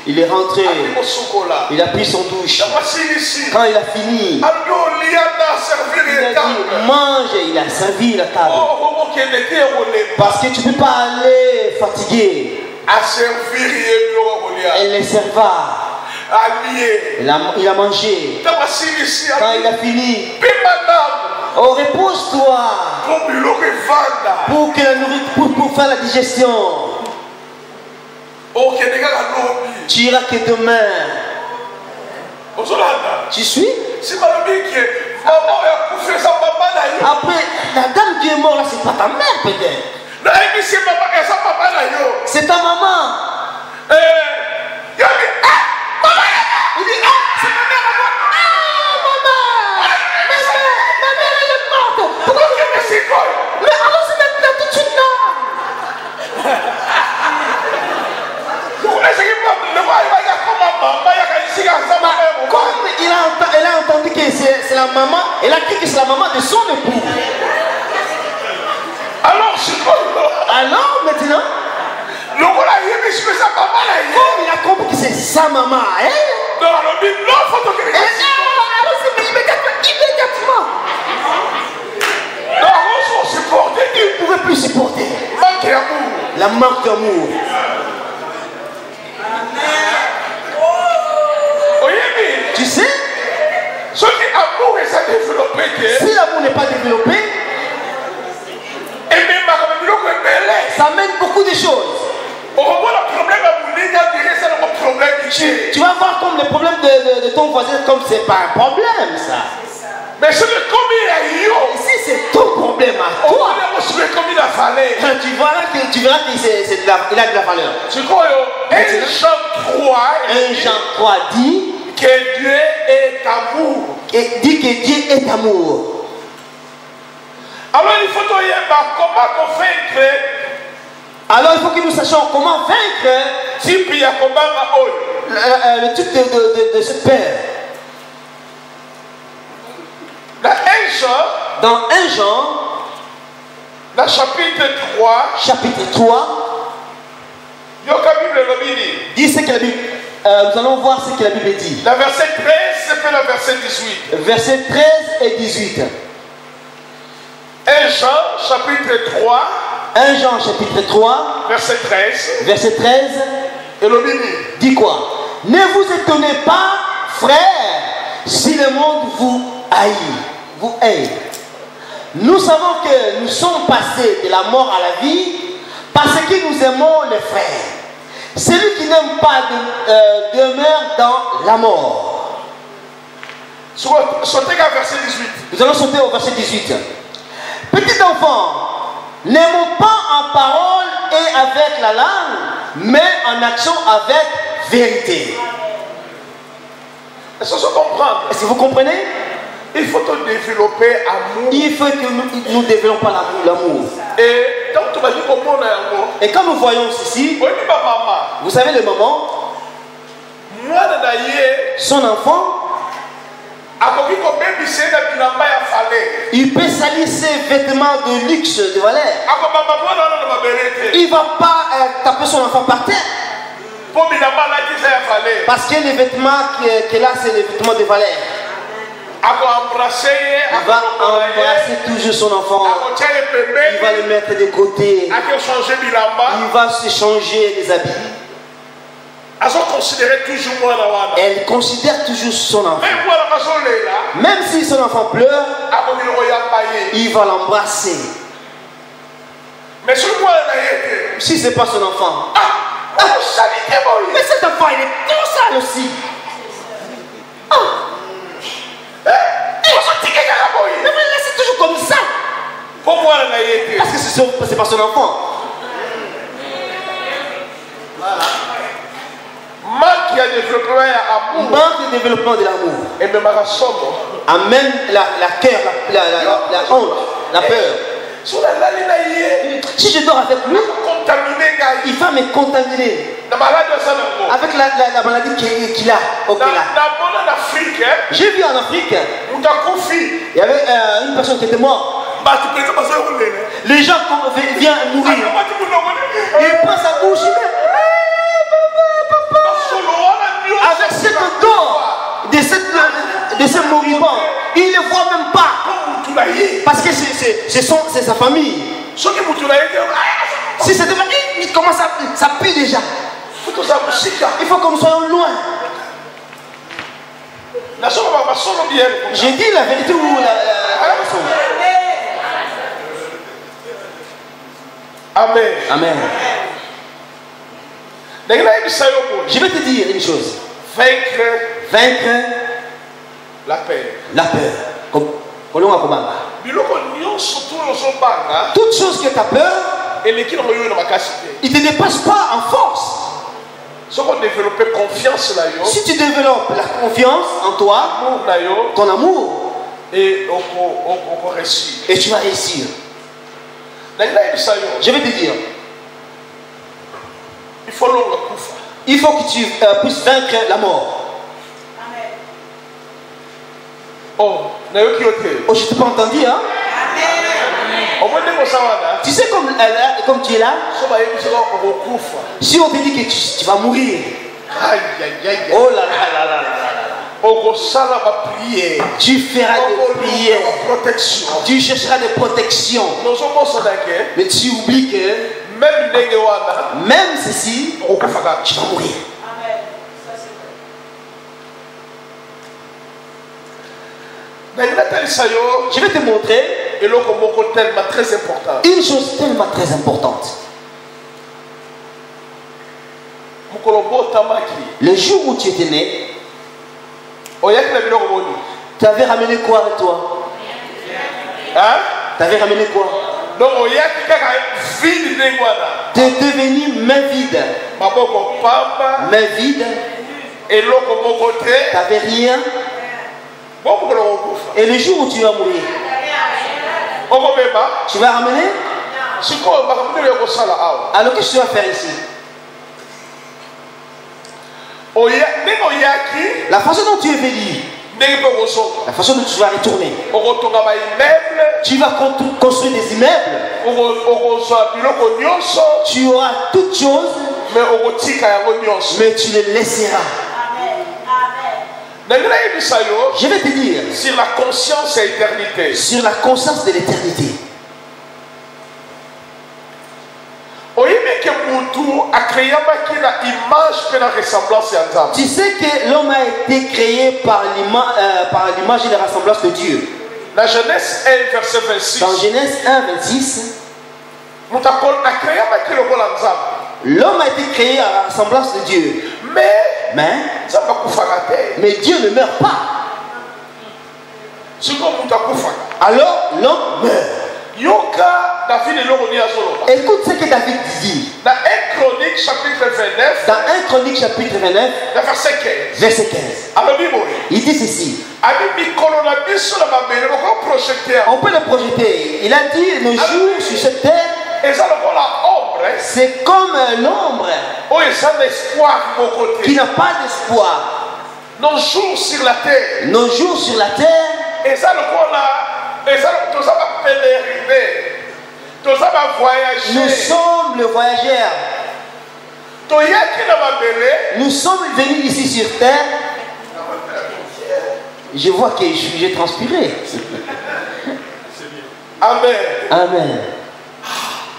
Il est rentré. Il a pris son douche. Quand il a fini, il a dit, mange. Il a servi la table. Parce que tu ne peux pas aller fatigué. Elle les serva. Il a mangé. Quand il a fini, oh, repose-toi pour faire la digestion. Tu iras que demain. Tu suis? Après, la dame qui est morte là, c'est pas ta mère peut-être. C'est ta maman. Il dit, ah, c'est ma mère à moi. Ah, maman. Ma mère, elle est morte. Pourquoi tu me dis quoi? Mais allons-y maintenant tout de suite là. Comme elle a entendu que c'est la maman, elle a cru que c'est la maman de son époux. Alors maintenant, comme il a compris que c'est sa maman, hein? Immédiatement. Il ne pouvait plus supporter. La manque d'amour. Tu sais, si l'amour n'est pas développé, ça amène beaucoup de choses. Tu vas voir comme le problème de ton voisin, comme c'est pas un problème ça. Mais c'est comme il a eu. Si c'est ton problème à toi, tu verras qu'il a de la valeur. C'est quoi? 1 Jean 3 dit que Dieu est amour. Et dit que Dieu est amour. Alors il faut comment vaincre. Alors il faut que nous sachions comment vaincre le type de ce père. Dans 1 Jean, dans chapitre 3, dis ce que la Bible. Nous allons voir ce que la Bible dit. Le verset 13 et le verset 18. Verset 13 et 18. 1 Jean chapitre 3. 1 Jean chapitre 3. Verset 13. Verset 13. Et le Bible dit quoi? Ne vous étonnez pas, frères, si le monde vous haït. Vous hait. Nous savons que nous sommes passés de la mort à la vie parce que nous aimons les frères. Celui qui n'aime pas demeure dans la mort. Sautez à verset 18. Nous allons sauter au verset 18. Petit enfant, n'aimons pas en parole et avec la langue, mais en action avec vérité. Est-ce que vous comprenez? Est-ce que vous comprenez? Il faut développer l'amour. Il faut que nous développons l'amour. Et Et quand nous voyons ceci, vous savez le moment, son enfant, il peut salir ses vêtements de luxe, de valeur. Il ne va pas taper son enfant par terre. Parce que les vêtements qu'elle a, c'est les vêtements de valeur. Il va embrasser toujours son enfant. Il va le mettre de côté. Il va se changer les habits. Elle considère toujours son enfant. Même si son enfant pleure, il va l'embrasser. Si ce n'est pas son enfant, mais cet enfant il est tout sale aussi. Mais vous le laissez toujours comme ça. Parce que ce n'est pas son enfant. Voilà. Manque de développement de l'amour. Amène la cœur, la honte, la peur. Si je dors avec lui, il va me contaminer avec la maladie qu'il a. J'ai vu en Afrique, il y avait une personne qui était morte. Les gens viennent mourir. Il prend sa bouche. Avec cette odeur de ce moribond, il ne le voit même pas. Parce que c'est sa famille. Si c'était il commence ça pue déjà. Il faut que nous soyons loin. J'ai dit la vérité ou la mensonge. Amen. Amen. Je vais te dire une chose. Vaincre la peur. La peur. Toute chose que tu as peur, il ne te dépasse pas en force. Si tu développes la confiance en toi, ton amour, et tu vas réussir. Je vais te dire, il faut que tu puisses vaincre la mort. Oh, je t'ai pas entendu, hein? Tu sais comme tu es là, si on te dit que tu vas mourir, oh là là là là là, tu feras des prières, tu chercheras des protections, mais tu oublies que même ceci, tu vas mourir. Je vais te montrer une chose tellement très importante. Le jour où tu étais né, tu avais ramené quoi avec toi? Hein? Tu avais ramené quoi? Tu es devenu main vide. Main vide. Tu n'avais rien. Et le jour où tu vas mourir, tu vas ramener. Alors qu'est-ce que tu vas faire ici? La façon dont tu es venu, la façon dont tu vas retourner, tu vas construire des immeubles, tu auras toutes choses, mais tu les laisseras. Je vais te dire sur la conscience et l'éternité. Sur la conscience de l'éternité. Tu sais que l'homme a été créé par l'image et la ressemblance de Dieu. Dans Genèse 1, verset 26. Dans Genèse 1, 26. L'homme a été créé à la ressemblance de Dieu. Mais Dieu ne meurt pas. Alors l'homme meurt. Écoute ce que David dit. Dans 1 Chronique chapitre 29. Dans 1 Chronique chapitre 29. Verset 15. Verset 15. Il dit ceci. On peut le projeter. Il a dit nos jours sur cette terre C'est comme l'ombre qui n'a pas d'espoir. Nos jours sur la terre. Nos jours sur la terre. Nous sommes le voyageur. Nous sommes venus ici sur terre. Je vois que j'ai transpiré. Amen. Amen.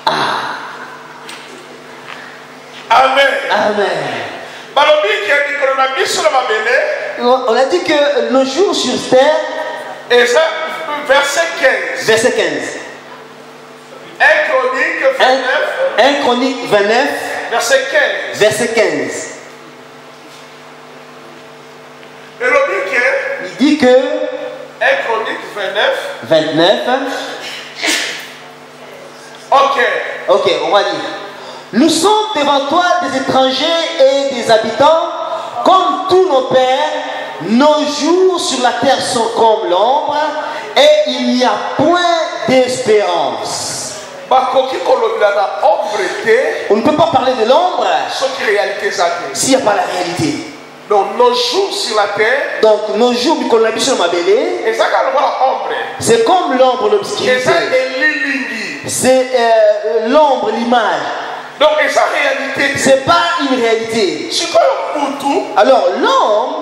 Ah. Amen. Amen. On a dit que nos jours sur terre. Verset 15. Verset 15. 1 Chronique 29. Verset 15. Verset 15. Il dit que 1 Chronique 29. Ok, on va lire. Nous sommes devant toi des étrangers et des habitants, comme tous nos pères. Nos jours sur la terre sont comme l'ombre, et il n'y a point d'espérance. On ne peut pas parler de l'ombre s'il n'y a pas la réalité. Donc nos jours sur la terre, donc nos jours c'est comme l'ombre, l'obscurité. C'est l'ombre, l'image. Donc c'est pas une réalité. Alors l'homme,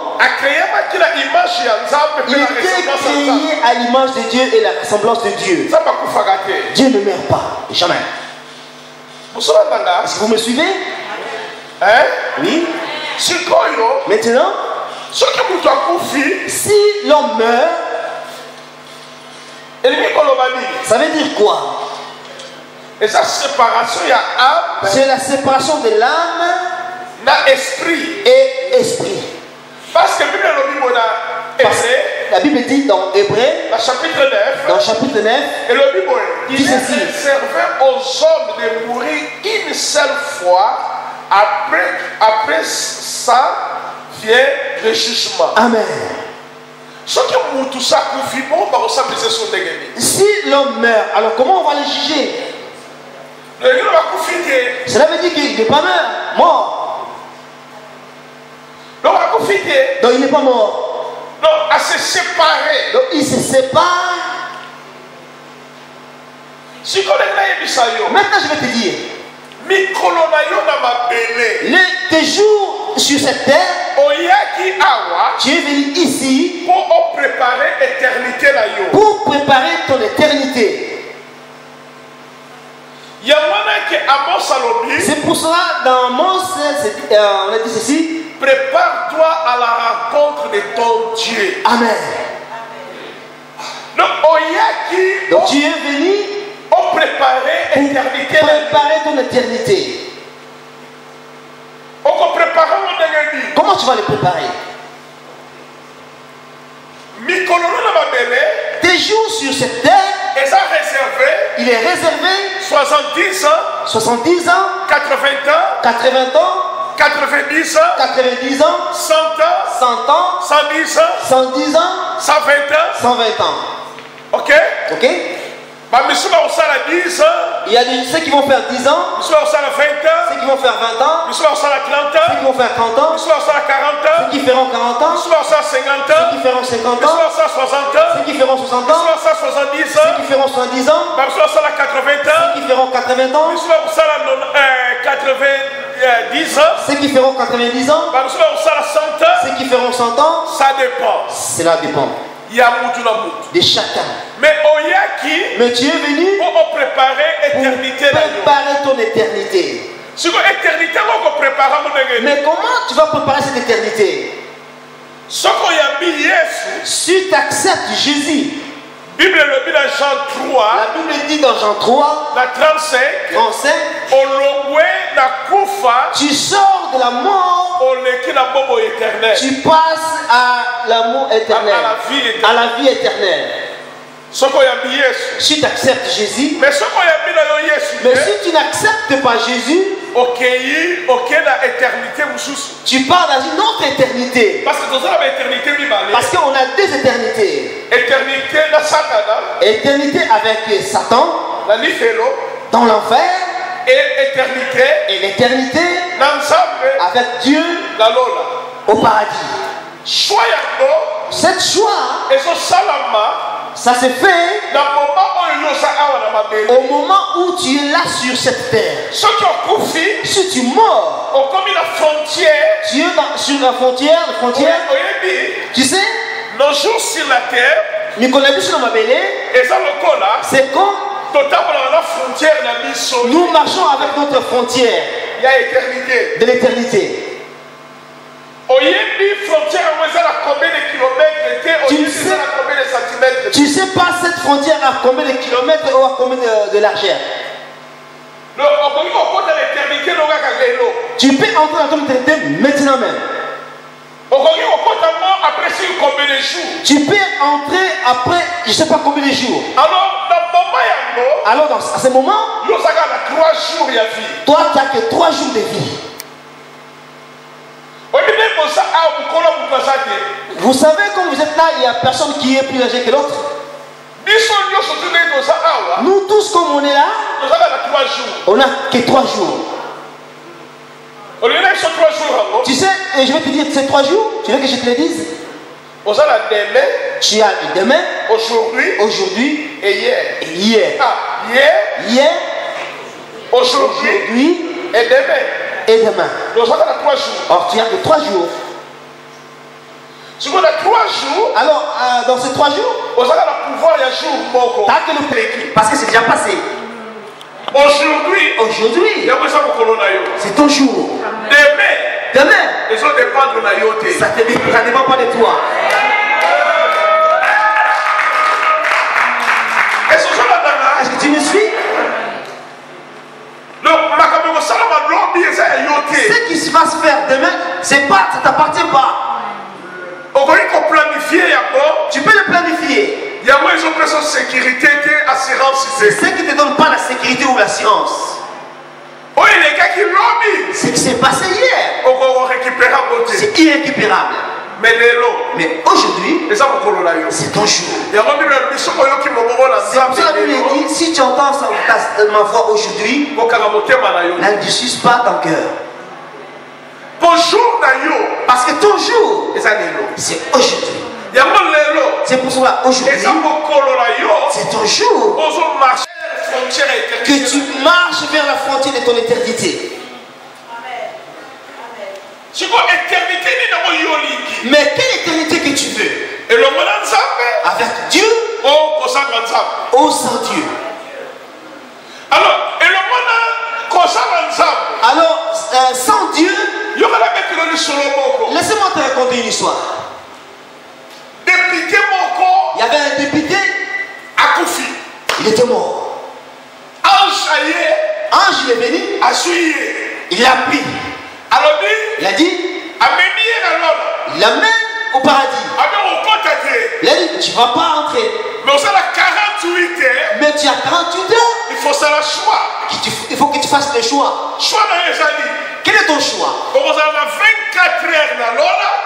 il était créé à l'image de Dieu et la ressemblance de Dieu. Dieu ne meurt pas, jamais. Est-ce que vous me suivez? Hein? Oui. Maintenant, si l'homme meurt, ça veut dire quoi? C'est la séparation de l'âme et esprit. Parce que la Bible dit dans Hébreu, dans chapitre 9, il est réservé aux hommes de mourir une seule fois. Après ça vient le jugement. Amen. Si l'homme meurt, alors comment on va le juger? Cela veut dire qu'il n'est pas mort. Donc il n'est pas mort. Donc à se séparer. Donc il se sépare. Maintenant je vais te dire. Tes jours sur cette terre, tu es venu ici pour préparer l'éternité. Pour préparer ton éternité. C'est pour cela dans Amos, on a dit ceci. Prépare-toi à la rencontre de ton Dieu. Amen. Donc tu es venu pour préparer ton éternité. Comment tu vas le préparer? Tes jours sur cette terre, il est réservé 70 ans, 80 ans, 90 ans, 100 ans, 110 ans, 110 ans, 120 ans. 120 ans. Ok? Il y a ceux qui vont faire 10 ans, ceux qui vont faire 20 ans, ceux qui vont faire 30 ans, ceux qui feront 40 ans, ceux qui feront 50 ans, ceux qui feront 60 ans, ceux qui feront 70 ans, ceux qui feront 80 ans, ceux qui feront 90 ans, ceux qui feront 100 ans. Ça dépend. Cela dépend de chacun. Mais tu es venu pour préparer ton éternité. Mais comment tu vas préparer cette éternité? Si tu acceptes Jésus, la Bible dit dans Jean 3, la 35, tu sors de la mort, tu passes à l'amour éternel, à la vie éternelle. Si tu acceptes Jésus, mais si tu n'acceptes pas Jésus, tu pars dans une autre éternité. Parce qu'on a deux éternités. Éternité avec Satan, dans l'enfer et éternité et l'éternité avec Dieu au paradis. Cette choix, ça se fait au moment où tu es là sur cette terre. Si tu mors, tu es sur la frontière, tu sais, nos jours sur la terre, c'est comme nous marchons avec notre frontière de l'éternité. Tu sais pas cette frontière à combien de kilomètres ou à combien de largeur. Tu peux entrer dans ton éternité maintenant même. Tu peux entrer après je ne sais pas combien de jours. Alors à ce moment, toi tu n'as que 3 jours de vie. Vous savez quand vous êtes là, il n'y a personne qui est plus âgé que l'autre. Nous tous comme on est là, on n'a que 3 jours. Tu sais, et je vais te dire ces 3 jours, tu veux que je te le dise? Tu as demain, aujourd'hui et hier. Hier, aujourd'hui et demain. Or tu n'as que 3 jours. Alors dans ces 3 jours, tu as que le précis, parce que c'est déjà passé. Aujourd'hui, c'est ton jour. Demain, ça ne dépend pas de toi. Est-ce que tu me suis? Ce qui va se faire demain, c'est pas, ça t'appartient pas. Tu peux le planifier. C'est ce qui ne te donne pas la sécurité ou l'assurance. Ce qui s'est passé hier, c'est irrécupérable. Mais aujourd'hui, c'est ton jour. C'est pour ça que je dis, si tu entends ma voix aujourd'hui, ne suce pas ton cœur. Parce que ton jour, c'est aujourd'hui. C'est pour cela aujourd'hui, c'est ton jour que tu marches vers la frontière de ton éternité. Mais quelle éternité que tu veux? Avec Dieu ou sans Dieu? Alors, sans Dieu, laissez-moi te raconter une histoire. Il y avait un député, il était mort. Ange est venu, il l'a pris. Il a dit, il l'amène au paradis. Il a dit, tu ne vas pas entrer. Mais tu as 48 heures. Il faut que tu fasses le choix. Quel est ton choix?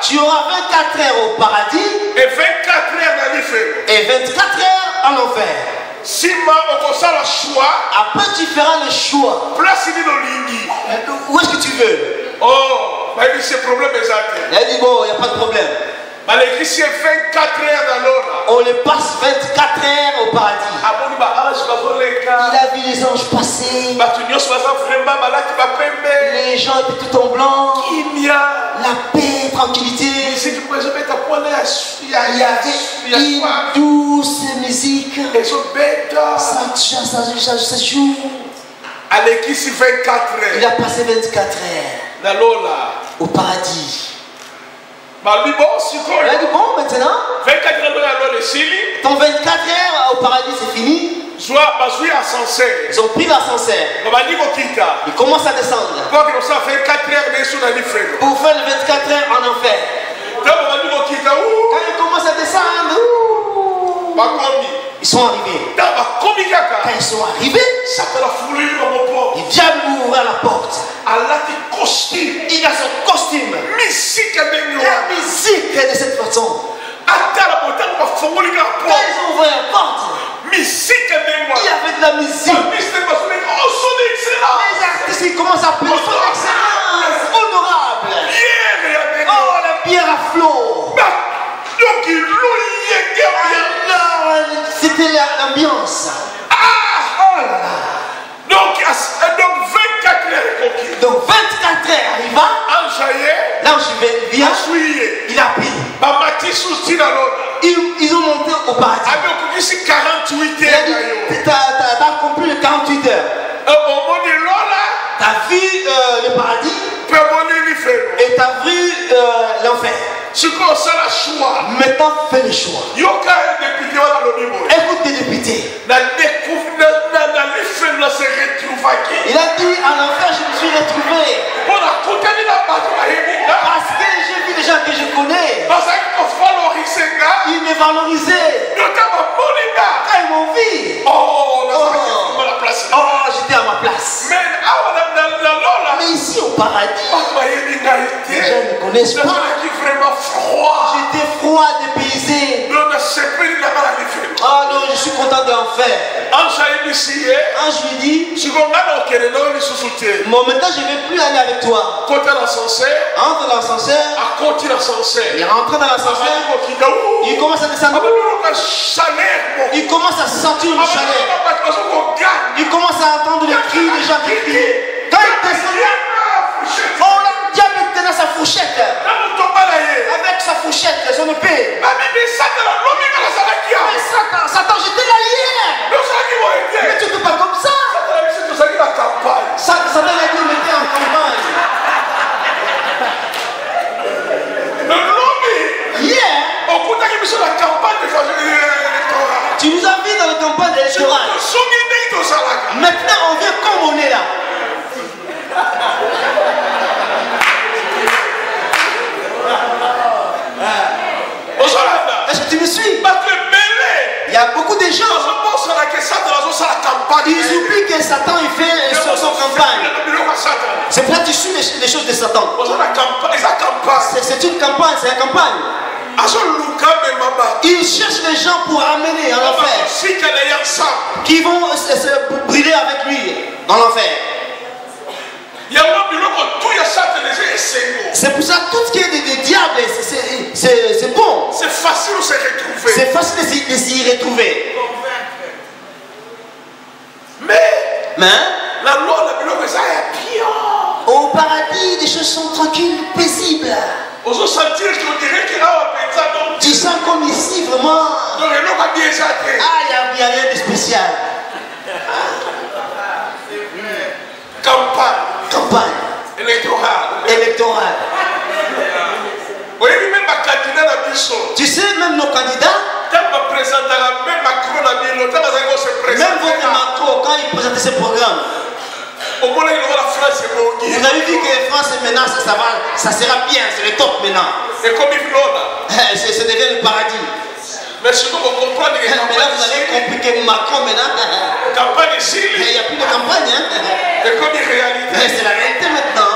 Tu auras 24 heures au paradis et 24 heures en enfer. Après tu feras le choix. Où est-ce que tu veux? Il a dit bon, il n'y a pas de problème. On le passe 24 heures au paradis. Il a vu les anges passer. Les gens étaient tout en blanc. La paix, tranquillité. Il y avait une douce musique. Ça joue. Il a passé 24 heures au paradis. Il a dit bon maintenant, ton 24 heures au paradis c'est fini. Ils ont pris l'ascenseur. Ils commencent à descendre pour faire le 24 heures en enfer. Quand ils commencent à descendre, ils sont arrivés. Quand ils sont arrivés, il vient m'ouvrir la porte. Il a son costume. La musique de cette façon. Quand ils ont ouvert la porte, il y avait de la musique. commence à appeler son excellence, honorable. Oh, la bière à flot. C'était l'ambiance. Oh là là. Donc 24 heures conquis. Donc 24 heures arriva. Là où je viens, il a pris. Ils ont monté au paradis. Il a dit, t'as accompli les 48 heures. T'as vu le paradis et t'as vu l'enfer. Maintenant fais le choix. Écoute les députés. Il a dit à l'enfer je me suis retrouvé. Parce que j'ai vu des gens que je connais. Ils me valorisaient. Quand ils m'ont vu. J'étais à ma place. Mais ici au paradis, les gens ne connaissent pas. J'étais froid, dépaysé. Ah non, je suis content de l'enfer. Ange lui dit, bon, maintenant je ne vais plus aller avec toi. Entre dans l'ascenseur. Il rentre dans l'ascenseur. Il commence à descendre. Il commence à sentir une chaleur. Il commence à entendre les cris des gens qui crient. Quand il descend, oh, le diable tenait sa fourchette. Avec sa fourchette, son épée. Mais Satan, j'étais là hier. Mais tu ne pas comme ça. Satan a dit, on était en campagne. Hier, tu nous as vu dans la campagne électorale. Maintenant, on vient comme on est là. Est-ce que tu me suis? Il y a beaucoup de gens. Ils oublient que Satan il fait son campagne. C'est pour ça que tu suis les choses de Satan. C'est une campagne, c'est la campagne. Ils cherchent les gens pour amener en enfer. Qui vont se brûler avec lui dans l'enfer. C'est pour ça que tout ce qui est des diables, c'est bon. C'est facile de se retrouver. C'est facile de s'y retrouver. Mais au paradis, les choses sont tranquilles, paisibles. Tu sens comme ici vraiment. Ah, il n'y a rien de spécial. Campagne. Électorale. Tu sais, même nos candidats, même votre Macron, quand il présentait ses programmes, vous avez vu que France maintenant, ça sera bien, c'est le top maintenant. Ça devient le paradis. Mais là, vous avez compris que Macron maintenant, il n'y a plus de campagne. Mais c'est la réalité maintenant.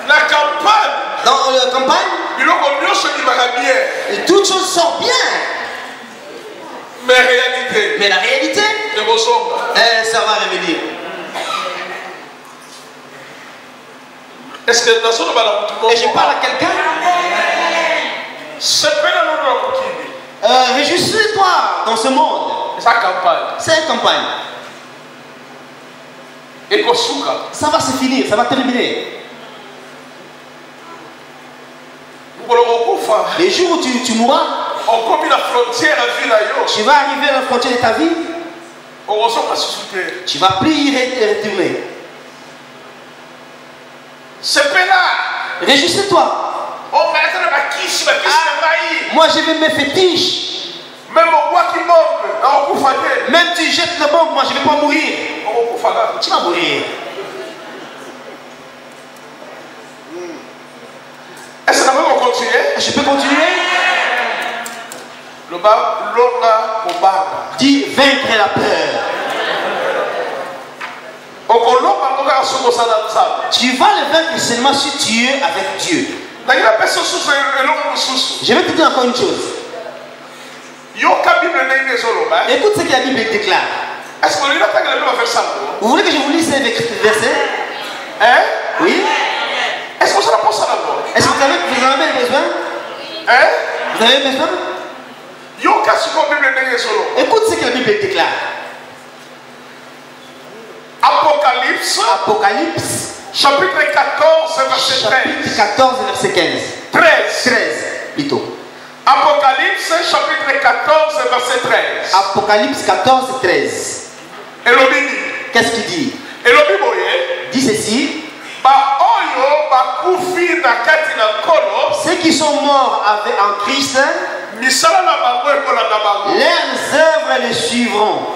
La campagne. Dans la campagne, toutes choses sortent bien. Mais la réalité, ça va revenir. Est-ce que et je parle à quelqu'un? Réjouis-toi dans ce monde. C'est une campagne. Ça va se finir, ça va terminer. Les jours où tu mourras, tu vas arriver à la frontière de ta vie. Tu ne vas plus y retourner. Réjouissez-toi. Moi je vais mes fétiches. Même tu jettes le bombe, moi je ne vais pas mourir. Tu vas mourir. Est-ce que nous continuer? Je peux continuer? Dis vaincre la peur. Tu vas le vaincre seulement si tu es avec Dieu. Je vais te dire encore une chose. Écoute ce que la Bible déclare. Est-ce que vous Vous voulez que je vous lise ces versets? Hein? Oui. Est-ce que vous avez pensé d'abord? Est-ce que vous en avez besoin? Hein? Vous avez besoin? Écoute ce que la Bible déclare. Apocalypse. Apocalypse. Chapitre 14, verset 13. Chapitre 14, verset 15. 13 plutôt. Apocalypse, chapitre 14, verset 13. Apocalypse 14, 13. Qu'est-ce qu'il dit? Dit ceci. Ceux qui sont morts en Christ, leurs œuvres les suivront.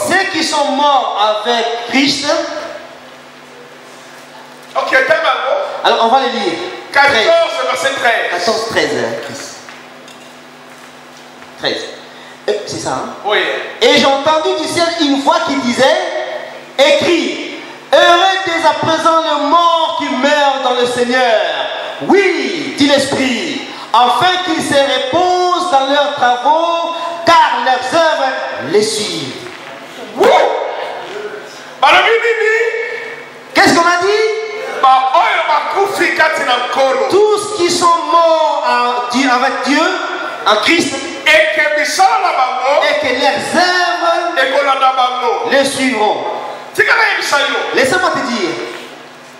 Ceux qui sont morts avec Christ. Ok, alors on va les lire. 14, verset 13. 14, 13, Christ. 13. C'est ça, hein? Oui. Et j'ai entendu du ciel une voix qui disait, écrit, heureux dès à présent les morts qui meurent dans le Seigneur. Oui, dit l'Esprit, afin qu'ils se reposent dans leurs travaux, car leurs œuvres les suivent. Oui. Qu'est-ce qu'on a dit? Tous qui sont morts avec Dieu, en Christ, et que leurs œuvres les suivront. Laissez-moi te dire.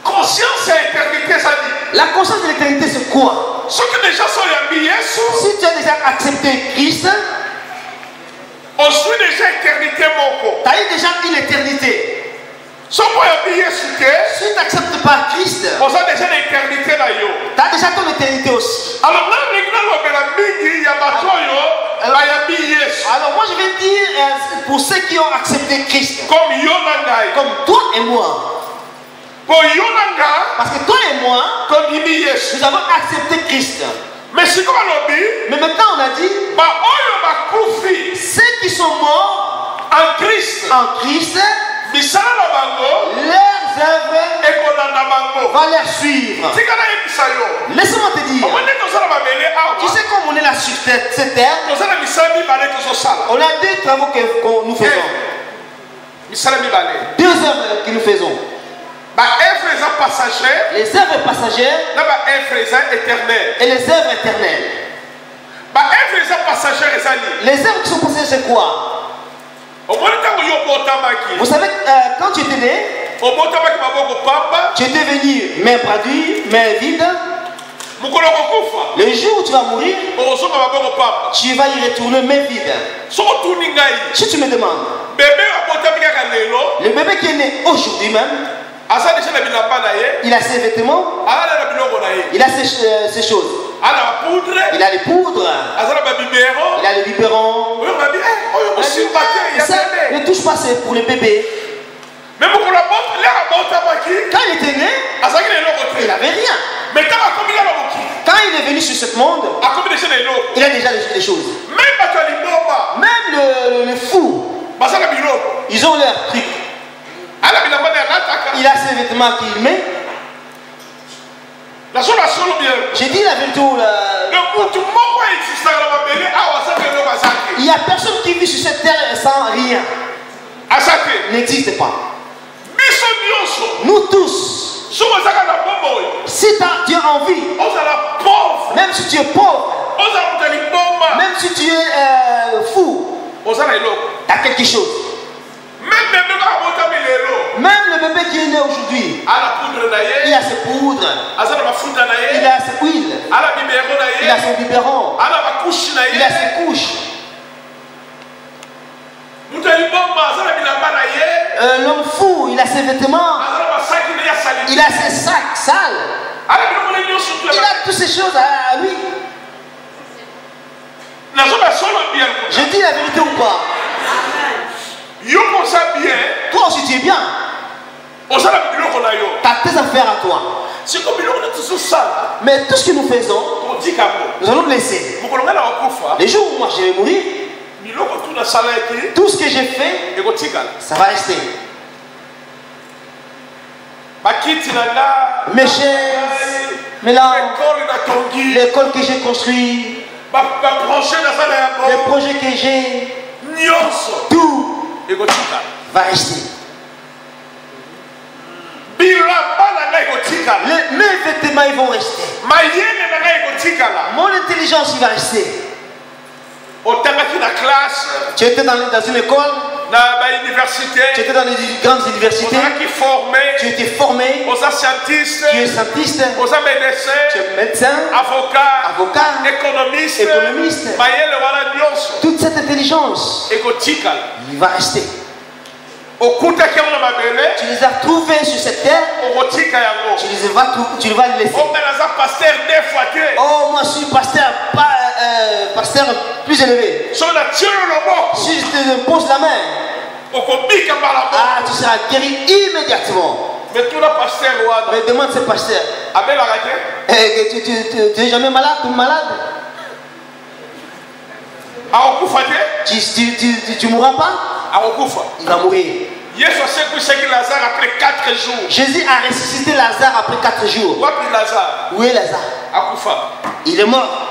Conscience et éternité, ça dit. La conscience de l'éternité, c'est quoi? Si tu as déjà accepté Christ, on suit déjà éternité, tu as eu déjà une éternité. Si tu n'acceptes pas Christ, tu as déjà l'éternité. Tu as déjà ton éternité aussi. Alors moi je vais dire pour ceux qui ont accepté Christ, comme toi et moi. Parce que toi et moi, nous avons accepté Christ. Mais maintenant on a dit, ceux qui sont morts en Christ, leurs œuvres vont les suivre. Laisse-moi te dire, tu sais comme on est là sur cette terre, on a deux travaux que nous faisons. Deux œuvres que nous faisons. Les œuvres passagères et les œuvres éternelles. Les œuvres qui sont passagères, c'est quoi? Vous savez, quand tu étais né, tu étais venu main bradue, main vide. Le jour où tu vas mourir, tu vas y retourner main vide. Si tu me demandes, le bébé qui est né aujourd'hui même, il a ses vêtements, il a ses choses. Il a les poudres, il a les biberons. Ne touche pas, c'est pour le bébé. Quand il était né, il n'avait rien. Quand il est venu sur ce monde, il a déjà des choses. Même le fou, ils ont leur truc. Il a ses vêtements qu'il met. J'ai dit la vérité. Il n'y a personne qui vit sur cette terre sans rien. N'existe pas. Nous tous, si tu as envie, même si tu es pauvre, même si tu es fou, tu as quelque chose. Même le bébé qui est né aujourd'hui, il a ses poudres, il a ses huiles, il a son biberon, il a ses couches. L'homme fou, il a ses vêtements, il a ses sacs sales, il a toutes ces choses à lui. Je dis la vérité ou pas? Toi aussi tu es bien. Tu as tes affaires à toi. Mais tout ce que nous faisons, nous allons le laisser. Les jours où moi je vais mourir, tout ce que j'ai fait, ça va rester. Mes chaises, mes lampes, l'école que j'ai construite, Les projets que j'ai, tout va rester. Mes vêtements ils vont rester. Mon intelligence il va rester. Tu étais dans une école, tu étais dans les grandes universités, tu étais formé, tu es scientiste, tu es médecin, avocat, économiste. Toute cette intelligence, il va rester. Tu les as trouvés sur cette terre, tu vas les laisser. Oh, moi je suis pasteur plus élevé. Si je te pose la main, tu seras guéri immédiatement. Mais demande ce pasteur. Tu n'es jamais malade, tu mourras pas? Il va mourir. Jésus a ressuscité Lazare après 4 jours. Où est Lazare? Il est mort.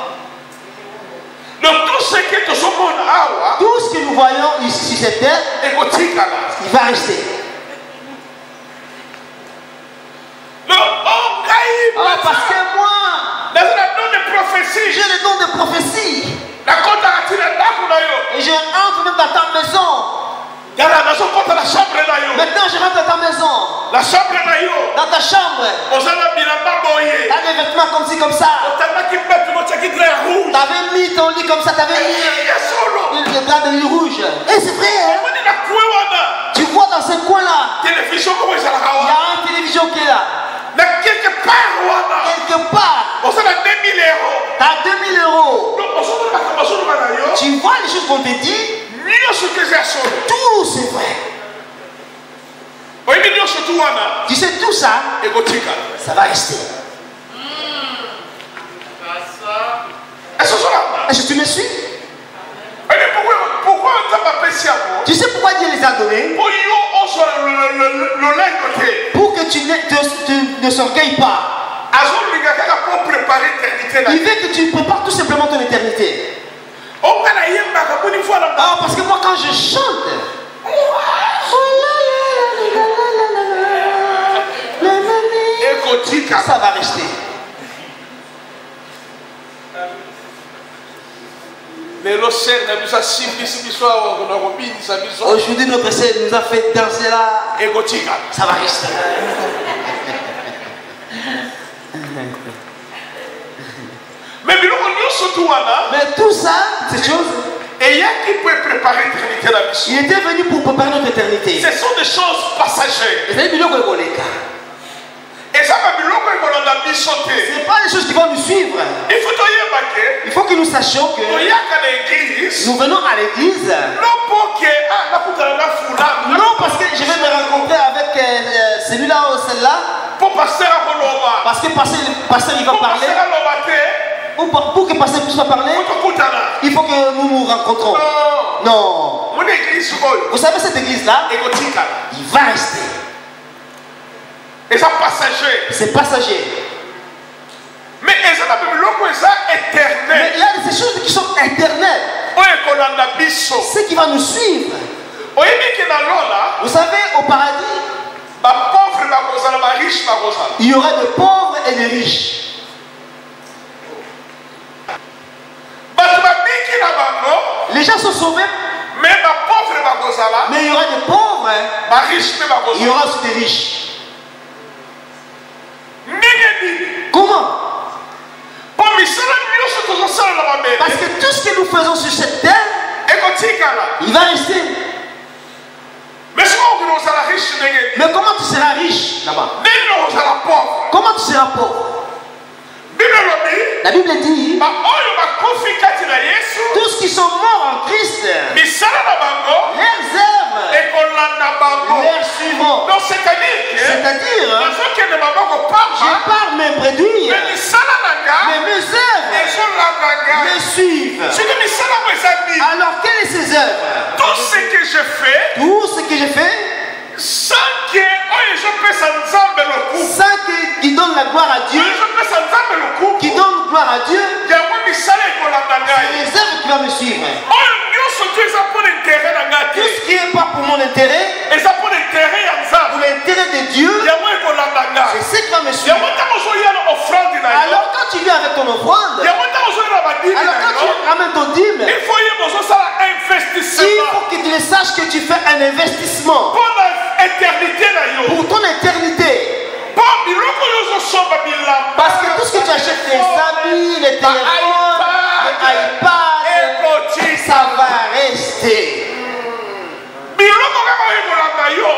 Donc tout ce que nous voyons ici sur cette terre, il va rester. Parce que moi, j'ai le don de prophétie. Et je entre même dans ta maison. Maintenant je rentre dans ta maison. Dans ta chambre. Tu as des vêtements comme ci, comme ça. Tu avais mis ton lit comme ça. Tu avais mis le drap de lit rouge. Et c'est vrai, hein? Tu vois dans ce coin-là, il y a une télévision qui est là. Mais quelque part, tu as 2000 euros. Tu vois les choses qu'on te dit. Tout c'est vrai. Tu sais tout ça, ça va rester. Est-ce que tu me suis? Tu sais pourquoi Dieu les a donnés? Pour que tu ne s'orgueilles pas. Il veut que tu prépares tout simplement ton éternité. Parce que moi quand je chante, ça va rester. Aujourd'hui notre Seigneur nous a fait danser là. Ça va rester. Mais tout ça, ces choses, il était venu pour préparer notre éternité. Ce sont des choses passagères. Ce n'est pas des choses qui vont nous suivre. Il faut que nous sachions que nous venons à l'église. Non parce que je vais me rencontrer avec celui-là ou celle-là. Parce que le pasteur il va parler. Pour que le pasteur puisse parler, il faut que nous nous rencontrons. Non. Vous savez cette église-là, il va rester. C'est passager. Mais il y a des choses qui sont éternelles. Ce qui va nous suivre. Vous savez, au paradis, il y aura des pauvres et des riches. Les gens sont sauvés. Mais il y aura des pauvres. Il y aura aussi des riches. Comment? Parce que tout ce que nous faisons sur cette terre, il va rester. Mais comment tu seras riche là-bas? Comment tu seras pauvre? La Bible dit tous qui sont morts en Christ, leurs œuvres les suivront. C'est-à-dire, je pars me préduire, mais mes œuvres me suivent. Alors quelles sont ces œuvres? Tout ce que je fais, sans qu'il donne la gloire à Dieu, qui donne gloire à Dieu, suivre. Tout ce qui n'est pas pour mon intérêt, pour l'intérêt de Dieu, c'est ce qui va me suivre. Alors quand tu viens avec ton offrande, alors quand tu ramènes ton dîme, il faut que tu le saches que tu fais un investissement pour ton éternité. Parce que tout ce que tu achètes, les habits, les téléphones, les iPads, ça va rester.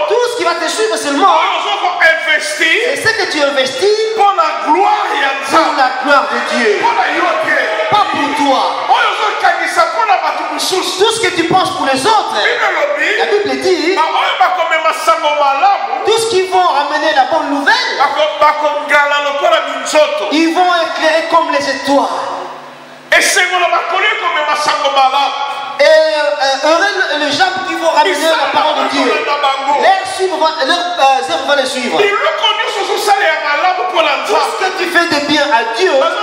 Tout ce qui va te suivre seulement, c'est ce que tu investis pour la gloire de Dieu. Pas pour toi. Tout ce que tu penses pour les autres, la Bible dit, tout ce qui vont ramener la bonne nouvelle, ils vont éclairer comme les étoiles. Et heureux les gens qui vont ramener la parole de Dieu. Leurs œuvres vont les suivre. Tout ce que tu fais de bien à Dieu, on demande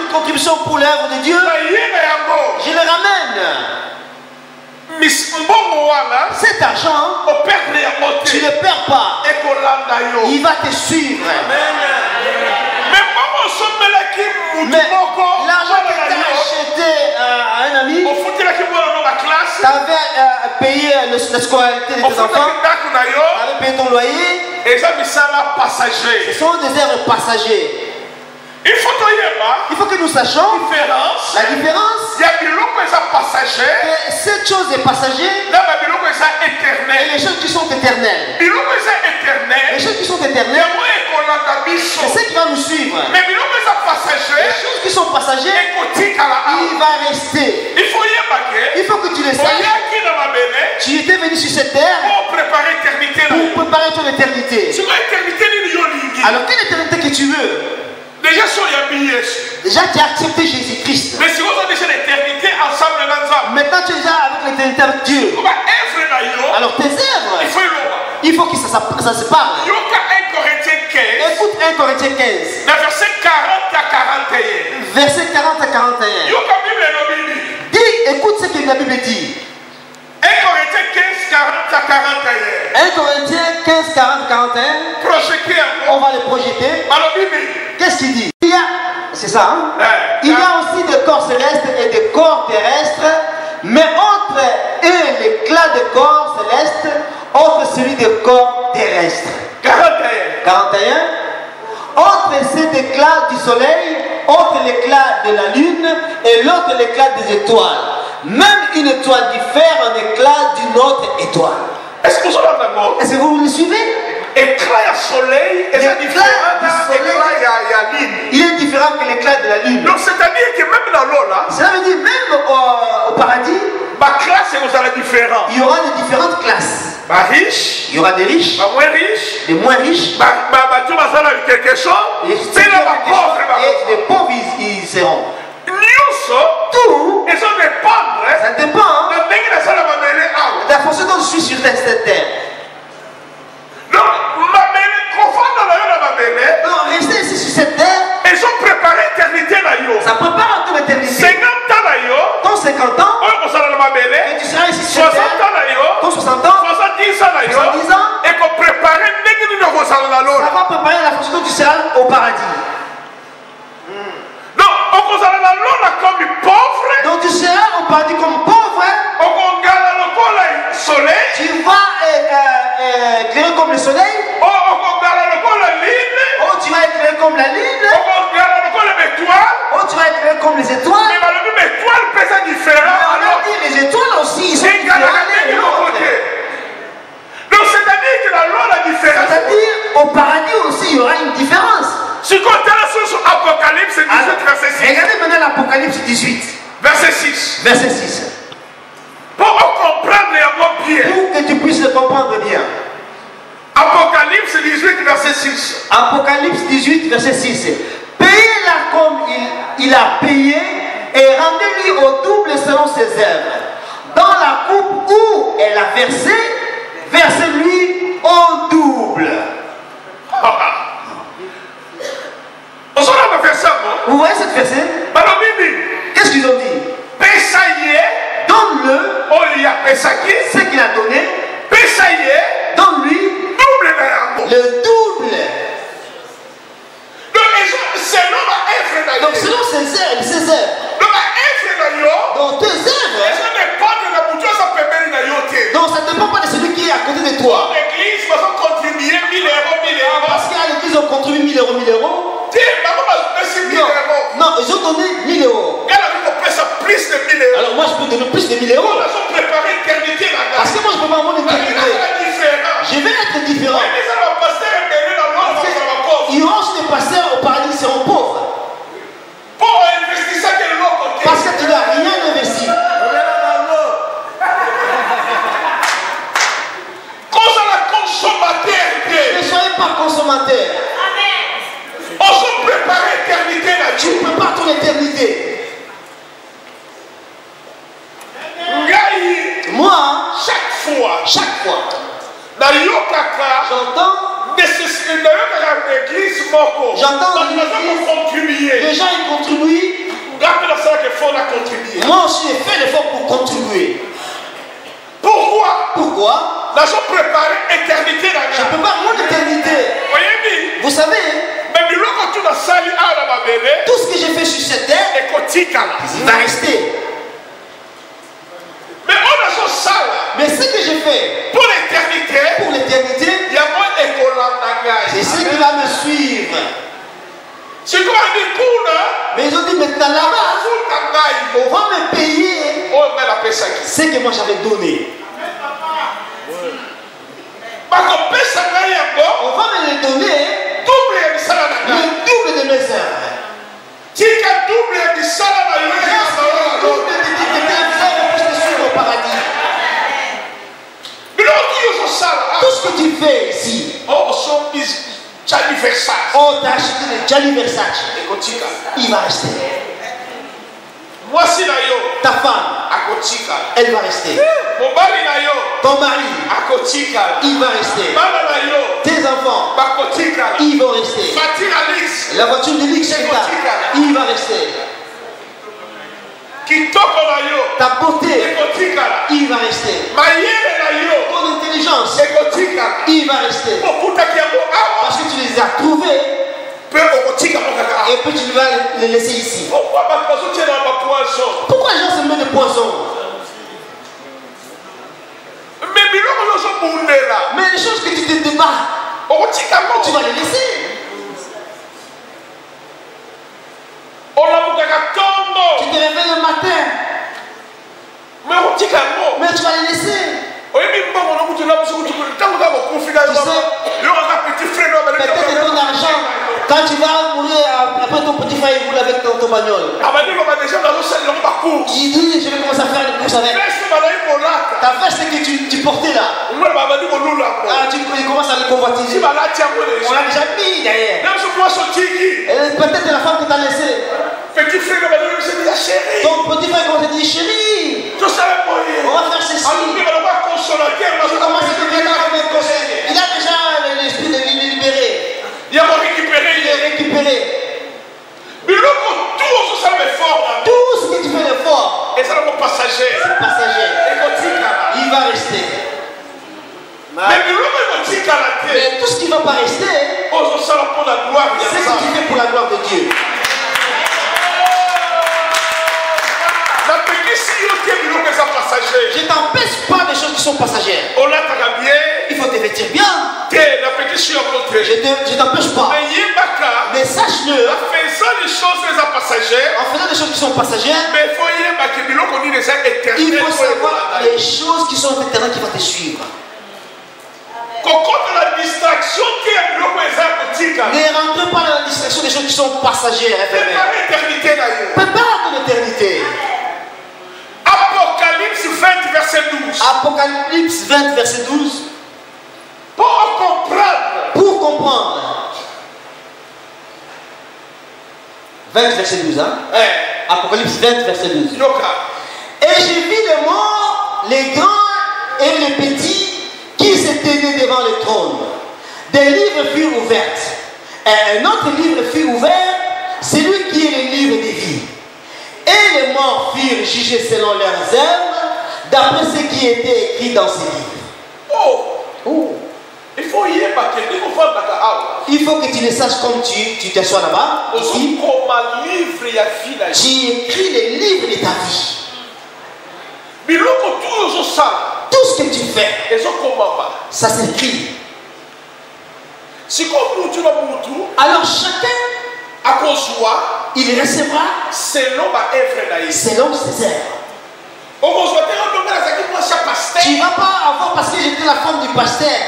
une contribution pour l'œuvre de Dieu. Je le ramène. Cet argent, tu ne le perds pas. Il va te suivre. Mais l'argent que tu as acheté à un ami, tu avais payé la scolarité de tes enfants, tu avais payé ton loyer, ce sont des œuvres passagers. Il faut que nous sachions la différence. Que cette chose est passager et les choses qui sont éternelles. Les choses qui sont éternelles, c'est ce qui va nous suivre. Les choses qui sont passagères, il va rester. Il faut que tu le saches. Tu étais venu sur cette terre pour préparer ton éternité. Alors quelle éternité que tu veux? Déjà tu as accepté Jésus-Christ. Mais si vous avez déjà l'éternité ensemble, maintenant tu es déjà avec l'éternité avec Dieu. Alors tes œuvres, il faut que ça se parle. Écoute 1 Corinthiens 15. Verset 40 à 41. Verset 40 à 41. Dis, écoute ce que la Bible dit. 1 Corinthiens 15, 40 à 41. 1 Corinthiens 15, 40 41. On va le projeter. Qu'est-ce qu'il dit? C'est ça, hein? Il y a aussi des corps célestes et des corps terrestres, mais entre eux l'éclat des corps célestes, entre celui des corps terrestres. 41. Entre cet éclat du soleil, entre l'éclat de la lune et l'autre l'éclat des étoiles. Même une étoile diffère en éclat d'une autre étoile. Est-ce que vous me suivez? Éclat soleil est différent de lune. Il est différent que l'éclat de la lune. Donc c'est-à-dire que même dans l'eau là, cela veut dire même au paradis, il y aura des différentes classes. Riche, il y aura des riches, des moins riches, quelque chose, et des pauvres ils seront. Tout, ça dépend de la fonction dont je suis sur cette terre. Donc, rester ici sur cette terre, ils ont préparé l'éternité. Ça prépare ton éternité. 50 ans, ton 50 ans, et tu seras ici sur cette terre, ton 60 ans, 70 ans, et qu'on prépare ça va préparer la fonction dont tu seras au paradis. Donc tu seras au paradis comme pauvre. Tu vas éclairer comme le soleil. Oh, tu vas éclairer comme la lune. Oh, tu vas éclairer comme les étoiles. Mais alors les étoiles aussi, ils sont différents. Donc c'est-à-dire que la loi la différence. C'est-à-dire au paradis aussi, il y aura une différence. Si on intéresse sur Apocalypse 18, verset 6. Regardez maintenant l'Apocalypse 18. Verset 6. Verset 6. Pour comprendre et avoir bien. Pour que tu puisses le comprendre bien. Apocalypse 18, verset 6. Apocalypse 18, verset 6. Payez-la comme il a payé et rendez-lui au double selon ses œuvres. Dans la coupe où elle a versé, versez-lui au double. Vous voyez cette verset? Qu'est-ce Qu'est-ce qu'ils ont dit? Donne-le ce qu'il a donné. Donne-lui le double. Donc selon ses œuvres. Donc tes œuvres. Donc ça ne dépend pas de celui qui est à côté de toi. Parce qu'à l'église on contribue 1000 euros, 1000 euros. Non, ils ont donné 1000 euros. Alors moi je peux donner plus de 1000 euros. Parce que moi je peux pas mon éternité. Je vais être différent. Il y aura aussi des pasteurs au paradis qui seront pauvres. Parce que tu n'as rien investi. Ne soyez pas consommateur. Tu ne prépares ton éternité. Moi, chaque fois, j'entends les gens ils contribuent. Moi aussi j'ai fait l'effort pour contribuer. Pourquoi? Je prépare mon éternité. Vous savez, tout ce que j'ai fait sur cette terre, il va rester. Mais ce que j'ai fait pour l'éternité, c'est ce qui va me suivre. Mais ils ont dit maintenant là-bas, on va me payer ce que moi j'avais donné. On va me le donner le double de mes œuvres. Au paradis. Tout ce que tu fais ici, on t'a acheté des Gianni Versace, il va rester. Ta femme, elle va rester. Ton mari, il va rester. Tes enfants, ils vont rester. La voiture de Lix, il va rester. Ta beauté, il va rester. Ton intelligence, il va rester. Parce que tu les as trouvés. Et puis tu vas les laisser ici. Pourquoi les gens se mettent de poisson? Mais les choses que tu te débats, tu vas les laisser. Tu te réveilles le matin, mais tu vas les laisser. Tu sais, peut-être ton argent, quand tu vas mourir, après ton petit frère il roule avec ton bagnole. Il dit, je vais commencer à faire des courses avec. Ta veste que tu portais là, tu commences à le convoitiser. On l'a déjà mis derrière. Peut-être la femme que tu as laissée. Ton petit frère quand te dit chérie, on va faire ceci. Tu commences à devenir un conseil. Il a déjà l'esprit de libérer. Il est récupéré. Tout ce que tu fais l'effort, c'est passager. Il va rester. Mais tout ce qui ne va pas rester, c'est ce que tu fais pour la gloire de Dieu. Je ne t'empêche pas des choses qui sont passagères. Il faut te vêtir bien. Je ne t'empêche pas. Mais sache-le, en faisant des choses qui sont passagères, il faut savoir les choses qui sont éternelles qui vont te suivre. Ne rentre pas dans la distraction des choses qui sont passagères. Prépare ton éternité. Apocalypse 20, verset 12. Apocalypse 20, verset 12. Pour comprendre. 20, verset 12. Hein? Apocalypse 20, verset 12. Et j'ai vu les morts, les grands et les petits, qui se tenaient devant le trône. Des livres furent ouverts. Et un autre livre fut ouvert, celui qui est le livre de vie. Et les morts furent jugés selon leurs œuvres, d'après ce qui était écrit dans ces livres. Oh. Il faut y Il faut que tu le saches comme tu t'assois là-bas. Ici, tu écris les livres de ta vie. Tout ce que tu fais, ça s'écrit. Alors chacun, il recevra selon ses œuvres. Tu ne vas pas avoir parce que j'étais la femme du pasteur.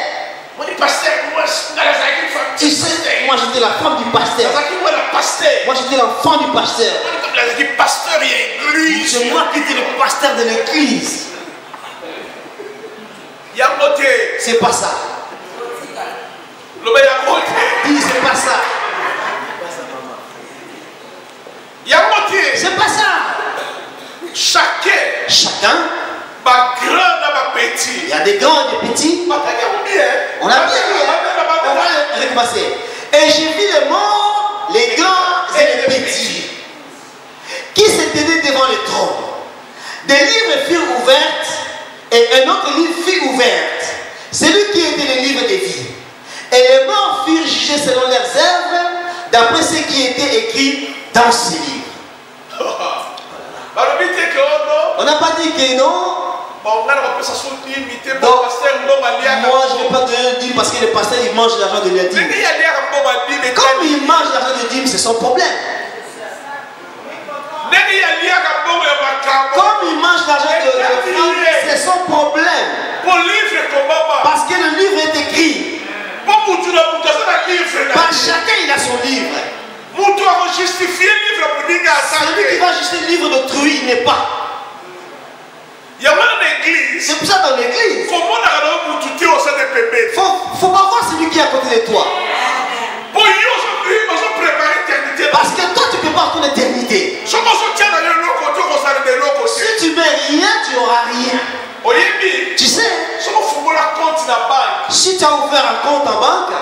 Tu sais, moi j'étais la femme du pasteur. Moi j'étais l'enfant du pasteur. C'est moi qui étais le pasteur de l'église. C'est pas ça. Dis, c'est pas ça. C'est pas ça. Chacun. Il y a des grands et des petits. On a bien lu. On va recommencer. Et j'ai vu les morts, les grands et les petits, qui se tenaient devant le trône. Des livres furent ouverts et un autre livre fut ouvert. Celui qui était le livre de vie. Et les morts furent jugés selon leurs œuvres, d'après ce qui était écrit dans ce livre. On n'a pas dit que non. Donc, moi je ne vais pas te dire parce que le pasteur il mange l'argent de la dîme. Comme il mange l'argent de la dîme, c'est son problème. Comme il mange l'argent de la dîme, c'est son problème. Parce que le livre est écrit. Par chacun il a son livre. Celui qui va justifier le livre d'autrui, il n'est pas. C'est pour ça dans l'église. Faut pas voir celui qui est à côté de toi. Parce que toi tu prépares ton éternité. Si tu mets rien, tu n'auras rien. Tu sais, si tu as ouvert un compte en banque,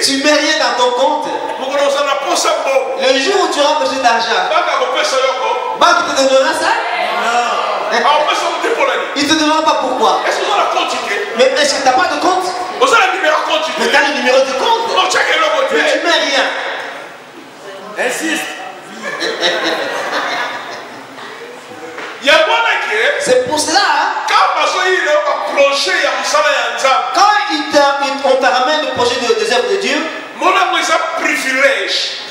tu ne mets rien dans ton compte. Le jour où tu auras besoin d'argent, la banque te donnera ça? Il ne te donnera pas pourquoi. Mais est-ce que tu n'as pas de compte? Mais tu as le numéro de compte. Mais tu ne mets rien. Insiste. C'est pour cela, quand on te ramène le projet des œuvres de Dieu,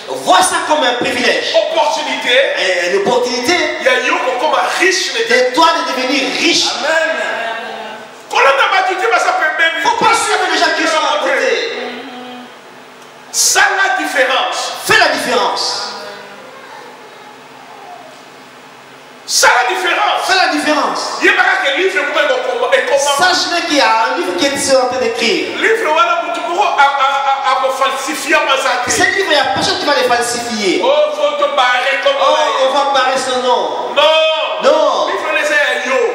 vois ça comme un privilège. Une opportunité de toi de devenir riche. Amen. Il ne faut pas suivre les gens qui sont à côté. Ça la différence. Fais la différence. Ça la différence. Fais la différence. Sache qu'il y a un livre qui est en train d'écrire. Ce livre, il n'y a personne qui va les falsifier. Oh, on va barrer son nom. Non.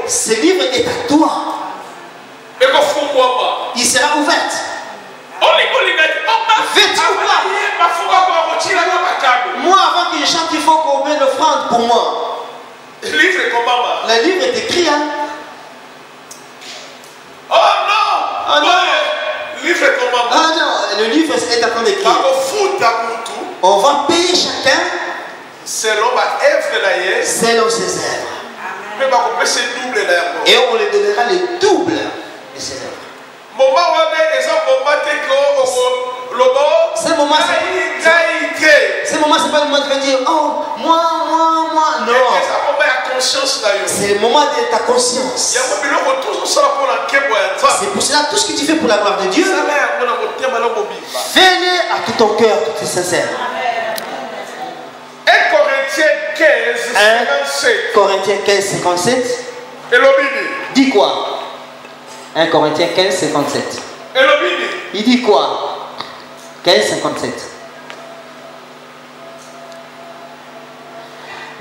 Ce livre est à toi. Il sera ouvert. Veux-tu ou pas? Moi, avant que je chante, il faut qu'on mette l'offrande pour moi. Le livre est écrit, hein? Oh non! Ah non, le livre est en train d'écrire. On va payer chacun selon ses œuvres. Et on lui donnera le double de ses œuvres. Ce moment, c'est pas le moment de dire oh, moi. Non. C'est le moment de ta conscience. C'est pour cela tout ce que tu fais pour la gloire de Dieu, fais-le à tout ton cœur, tout est sincère. 1 Corinthiens 15, 57. Dit quoi? 1 Corinthiens 15, 57. Il dit quoi? 15, 57.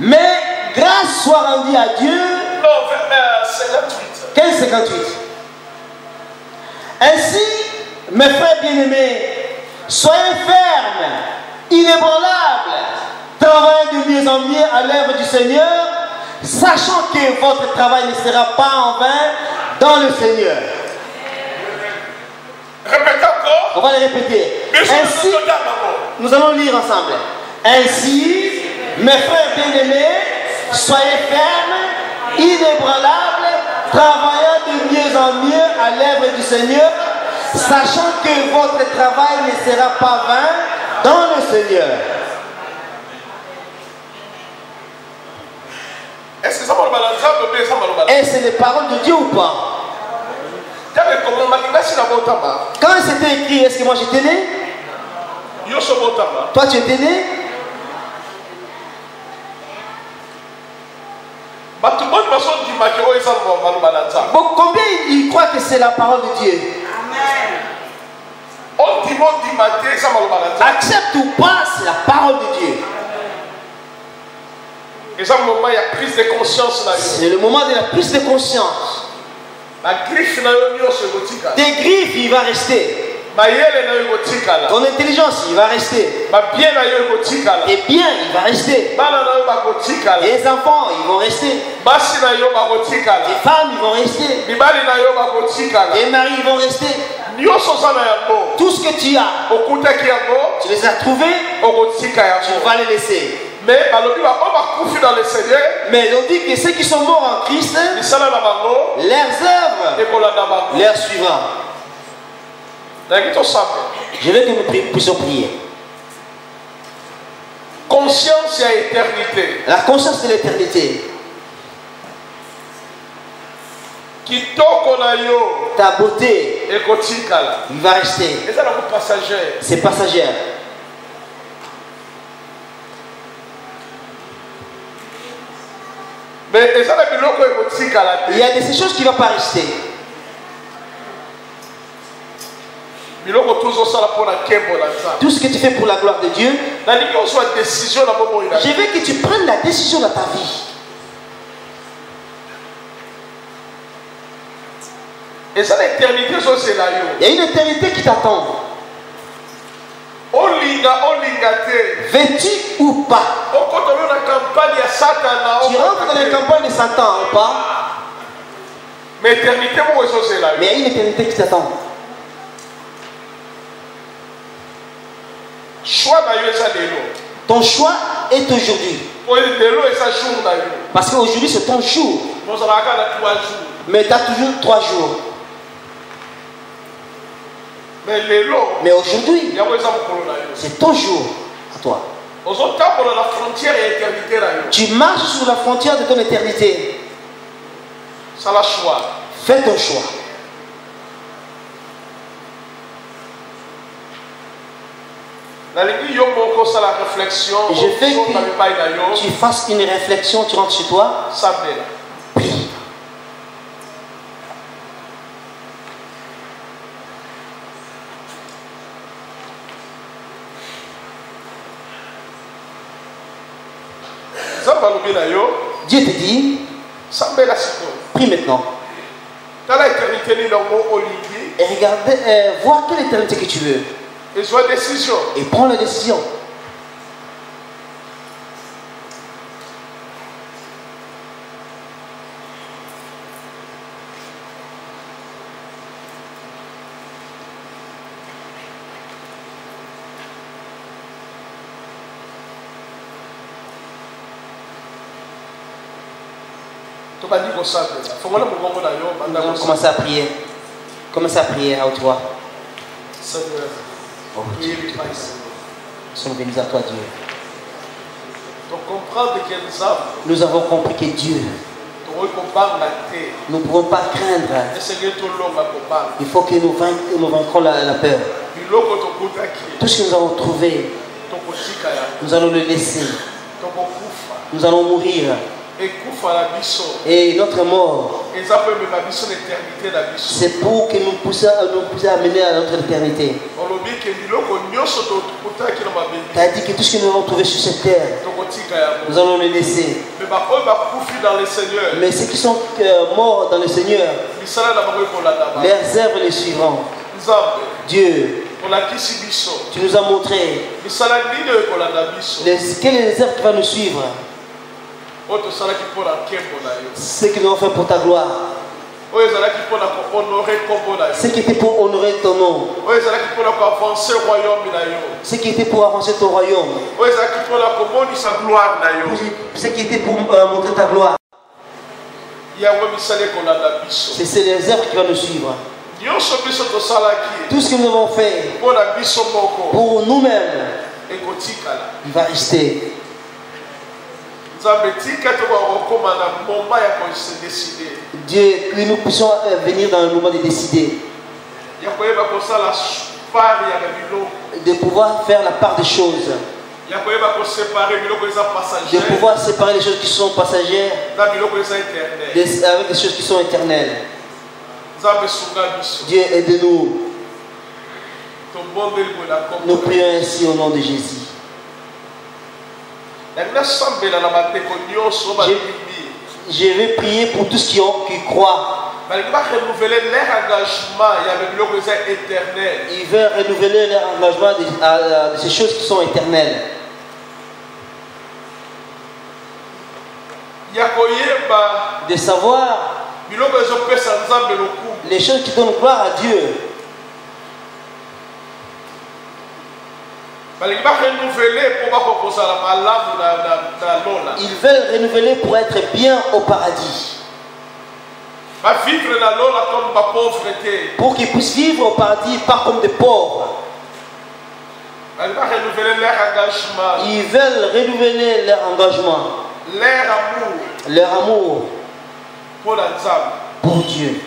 Mais grâce soit rendue à Dieu. 15, 58. Ainsi, mes frères bien-aimés, soyez fermes, inébranlables, travaillez de mieux en mieux à l'œuvre du Seigneur, sachant que votre travail ne sera pas en vain dans le Seigneur. Répétez encore. On va le répéter. Ainsi, nous allons lire ensemble. Ainsi, mes frères bien-aimés, soyez fermes, inébranlables, travaillant de mieux en mieux à l'œuvre du Seigneur, sachant que votre travail ne sera pas vain dans le Seigneur. Est-ce que ça va le Est-ce les paroles de Dieu ou pas? Quand c'était écrit, est-ce que moi j'étais né? Toi tu étais né? Bon, combien ils croient que c'est la parole de Dieu? Accepte ou pas, c'est la parole de Dieu. C'est le moment de la prise de conscience. Tes griffes, il va rester. Ton intelligence, il va rester. Tes biens, il va rester. Les enfants, ils vont rester. Les femmes, ils vont rester. Les maris, ils vont rester. Tout ce que tu as, tu les as trouvés, tu vas les laisser. Mais on dit que ceux qui sont morts en Christ, leurs œuvres leur suivra. Je veux que nous puissions prier. Conscience et éternité. La conscience de l'éternité. Ta beauté, il va rester. C'est passagère. Mais il y a des choses qui ne vont pas rester. Tout ce que tu fais pour la gloire de Dieu, je veux que tu prennes la décision dans ta vie. Il y a une éternité qui t'attend. Vêtu ou pas. Tu rentres dans la campagne de Satan ou pas. Mais il y a une éternité qui t'attend. Ton choix est aujourd'hui. Parce qu'aujourd'hui c'est ton jour. Mais tu as toujours 3 jours. Mais aujourd'hui, c'est ton jour à toi. Tu marches sur la frontière de ton éternité. Fais ton choix. Je fais que tu fasses une réflexion, tu rentres chez toi. Prie. Dieu te dit, prie maintenant. Et regarde, vois quelle éternité que tu veux. Et prends la décision. Commencez à prier. Commencez à prier à haute voix. Oh, Dieu. Nous sommes bénis à toi, Dieu. Nous avons compris que Dieu, nous ne pouvons pas craindre. Il faut que nous vaincrons la peur. Tout ce que nous avons trouvé, nous allons le laisser. Nous allons mourir. Et notre mort, c'est pour que nous puissions amener à notre éternité. Tu as dit que tout ce que nous avons trouvé sur cette terre, nous allons le laisser. Mais ceux qui sont morts dans le Seigneur, leurs œuvres les suivront. Dieu, Tu nous as montré quelle est les œuvres qui va nous suivre. Ce que nous avons fait pour ta gloire. Ce qui était pour honorer ton nom. Ce qui était pour avancer ton royaume. Ce qui était pour montrer ta gloire. C'est les œuvres qui vont nous suivre. Tout ce que nous avons fait pour nous-mêmes, il va rester. Dieu, que nous puissions venir dans le moment de décider. De pouvoir faire la part des choses. De pouvoir séparer les choses qui sont passagères avec les choses qui sont éternelles. Dieu, aide-nous. Nous prions ainsi au nom de Jésus. Je vais prier pour tous qui croient. Ils veulent renouveler leur engagement de ces choses qui sont éternelles. De savoir les choses qui donnent gloire à Dieu. Ils veulent renouveler pour être bien au paradis. Pour qu'ils puissent vivre au paradis pas comme des pauvres. Ils veulent renouveler leur engagement. Leur amour pour Dieu.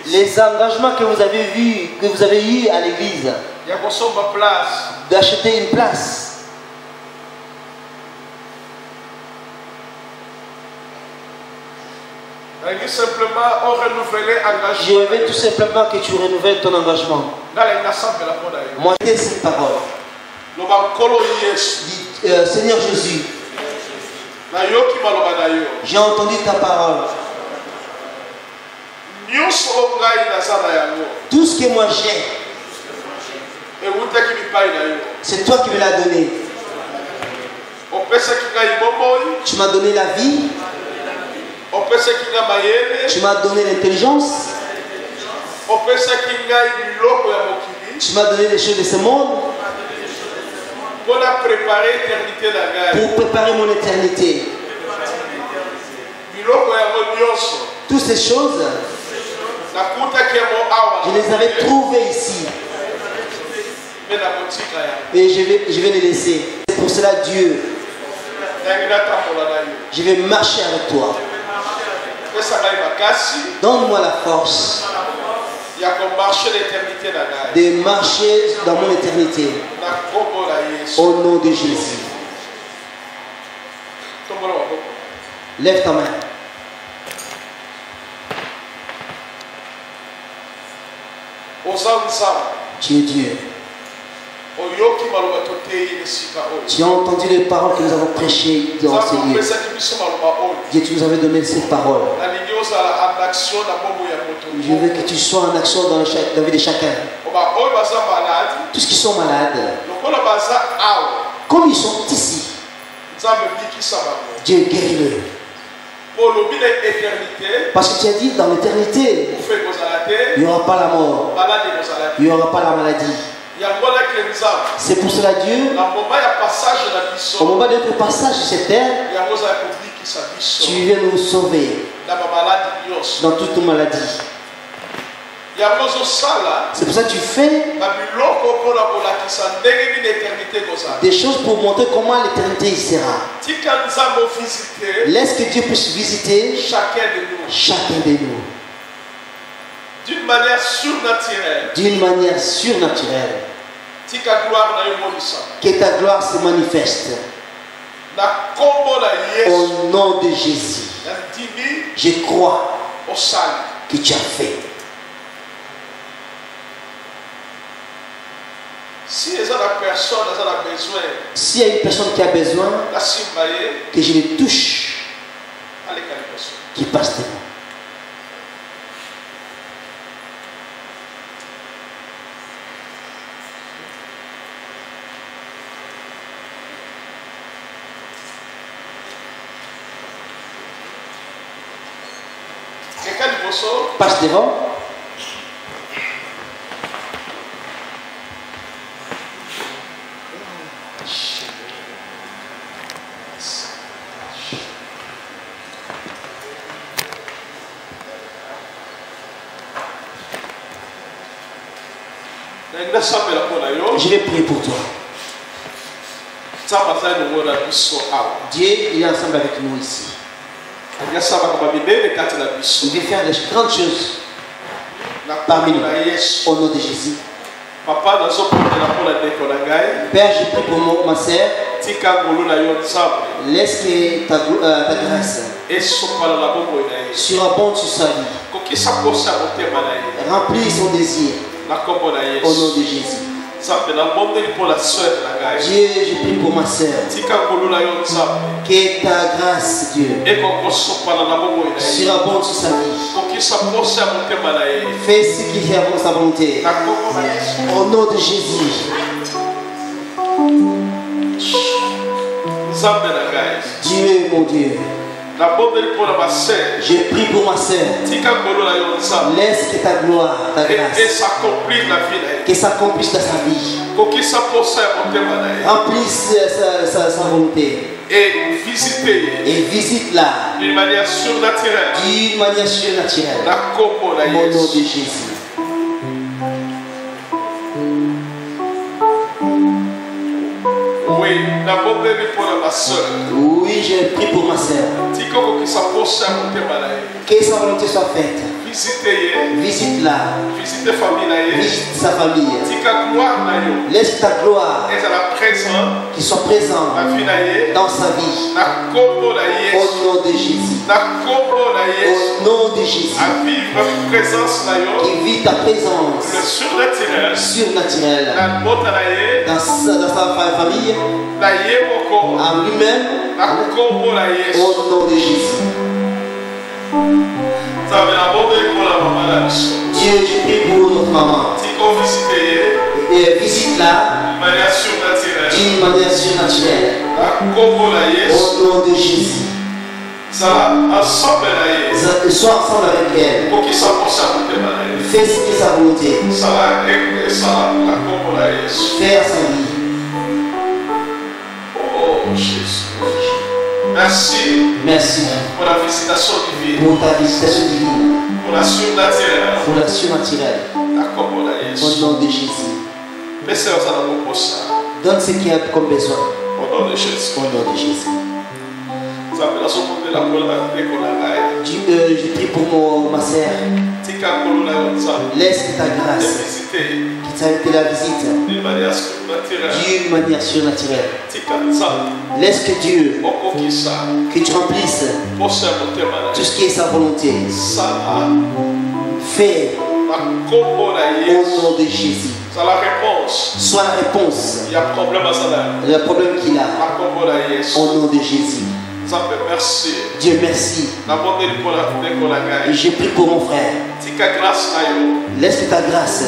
Les engagements que vous avez vus, que vous avez eus à l'église, d'acheter une place. Je veux tout simplement que tu renouvelles ton engagement. Moi, j'ai cette parole. Seigneur Jésus, j'ai entendu ta parole. Tout ce que moi j'ai, c'est toi qui me l'as donné. Tu m'as donné la vie. Tu m'as donné l'intelligence. Tu m'as donné les choses de ce monde. Pour préparer mon éternité. Toutes ces choses, je les avais trouvées ici. Et je vais les laisser. C'est pour cela, Dieu, je vais marcher avec toi. Donne-moi la force de marcher dans mon éternité. Au nom de Jésus. Lève ta main. Tu es Dieu. Tu as entendu les paroles que nous avons prêchées dans ce lieu. Dieu, tu nous avais donné ces paroles. Je veux que tu sois en action dans la vie de chacun. Tous qui sont malades, comme ils sont ici, Dieu guérit-le. Parce que tu as dit dans l'éternité, il n'y aura pas la mort, il n'y aura pas la maladie. C'est pour cela, Dieu, au moment de notre passage sur cette terre, tu viens nous sauver dans toutes nos maladies. C'est pour ça que tu fais des choses pour montrer comment l'éternité sera. Laisse que Dieu puisse visiter chacun de nous. D'une manière surnaturelle. D'une manière surnaturelle. Que ta gloire se manifeste. Au nom de Jésus. Je crois que tu as fait. Si il y a une personne qui a besoin, s'il y a une personne qui a besoin, que je le touche, qui passe devant. Passe devant. Je vais prier pour toi. Dieu, il est ensemble avec nous ici. Il va faire de grandes choses parmi nous. Au nom de Jésus. Père, je prie pour ma sœur. Laisse que ta grâce surabonde sur sa vie. Remplis son désir. Au nom de Jésus. Dieu, je prie pour ma sœur. Que ta grâce, Dieu, surabonde sur sa vie. Fais ce qui fait avant sa volonté. Au nom de Jésus. Dieu, mon Dieu. Je prie pour ma sœur. Laisse que ta gloire, ta grâce, que s'accomplisse dans sa vie. Remplisse sa volonté. Et visite-la d'une manière surnaturelle. Au nom de Jésus. Oui, je prie pour ma sœur. Que sa volonté soit faite. Visite-la. Visite sa famille. Laisse ta gloire qui soit présente dans sa vie. Au nom de Jésus. Au nom de Jésus. Qui vit ta présence surnaturelle dans sa famille, en lui-même. Au nom de Jésus. Dieu, je prie pour notre maman. Visite-la d'une manière surnaturelle. Au nom de Jésus. Sois ensemble avec elle. Fais ce qui est sa volonté. Fais sa vie. Oh Jésus. Merci pour la visitation divine. Pour ta visitation divine. Pour la surnaturelle. Pour la surnaturelle. Au nom de Jésus. Donne ce qu'il y a comme besoin. Au nom de Jésus. Au nom de Jésus. Je prie pour ma sœur. Laisse que ta grâce qui la visite d'une manière surnaturelle. Laisse que Dieu, que tu remplisses tout ce qui est sa volonté. Fais au nom de Jésus. Soit la réponse. Il y a le problème qu'il a. Au nom de Jésus. Merci. Dieu merci. Et je prie pour mon frère. Laisse que ta grâce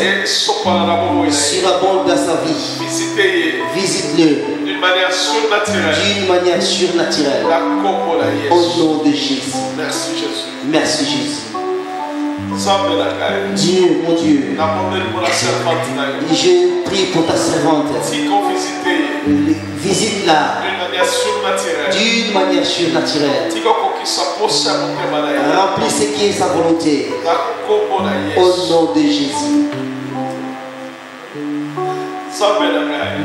surabonde dans sa vie. Visite-le d'une manière surnaturelle. Au nom de Jésus. Merci Jésus. Merci Jésus. Dieu, mon Dieu, je prie pour ta servante. Visite-la d'une manière surnaturelle. Remplis ce qui est sa volonté. Au nom de Jésus.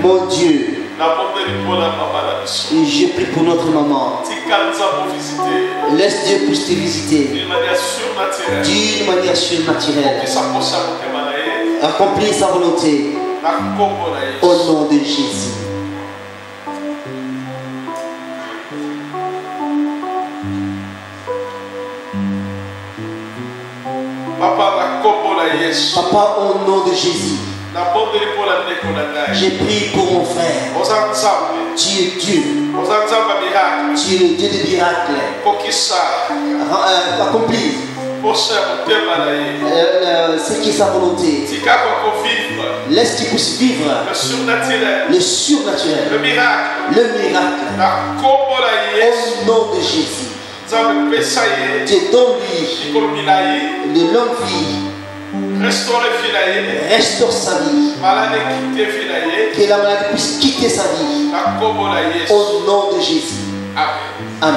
Mon Dieu, et je prie pour notre maman. Laisse Dieu puisse te visiter d'une manière surnaturelle. Accomplis sa volonté au nom de Jésus. Papa, au nom de Jésus. J'ai prié pour mon frère. Tu es Dieu. Tu es le Dieu des miracles. Accomplis ce qui est sa volonté. Laisse qu'il puisse vivre le surnaturel, le miracle. Au nom de Jésus. Dieu donne-lui de longue vie. Restaure sa vie. Que la maladie puisse quitter sa vie. Au nom de Jésus. Amen.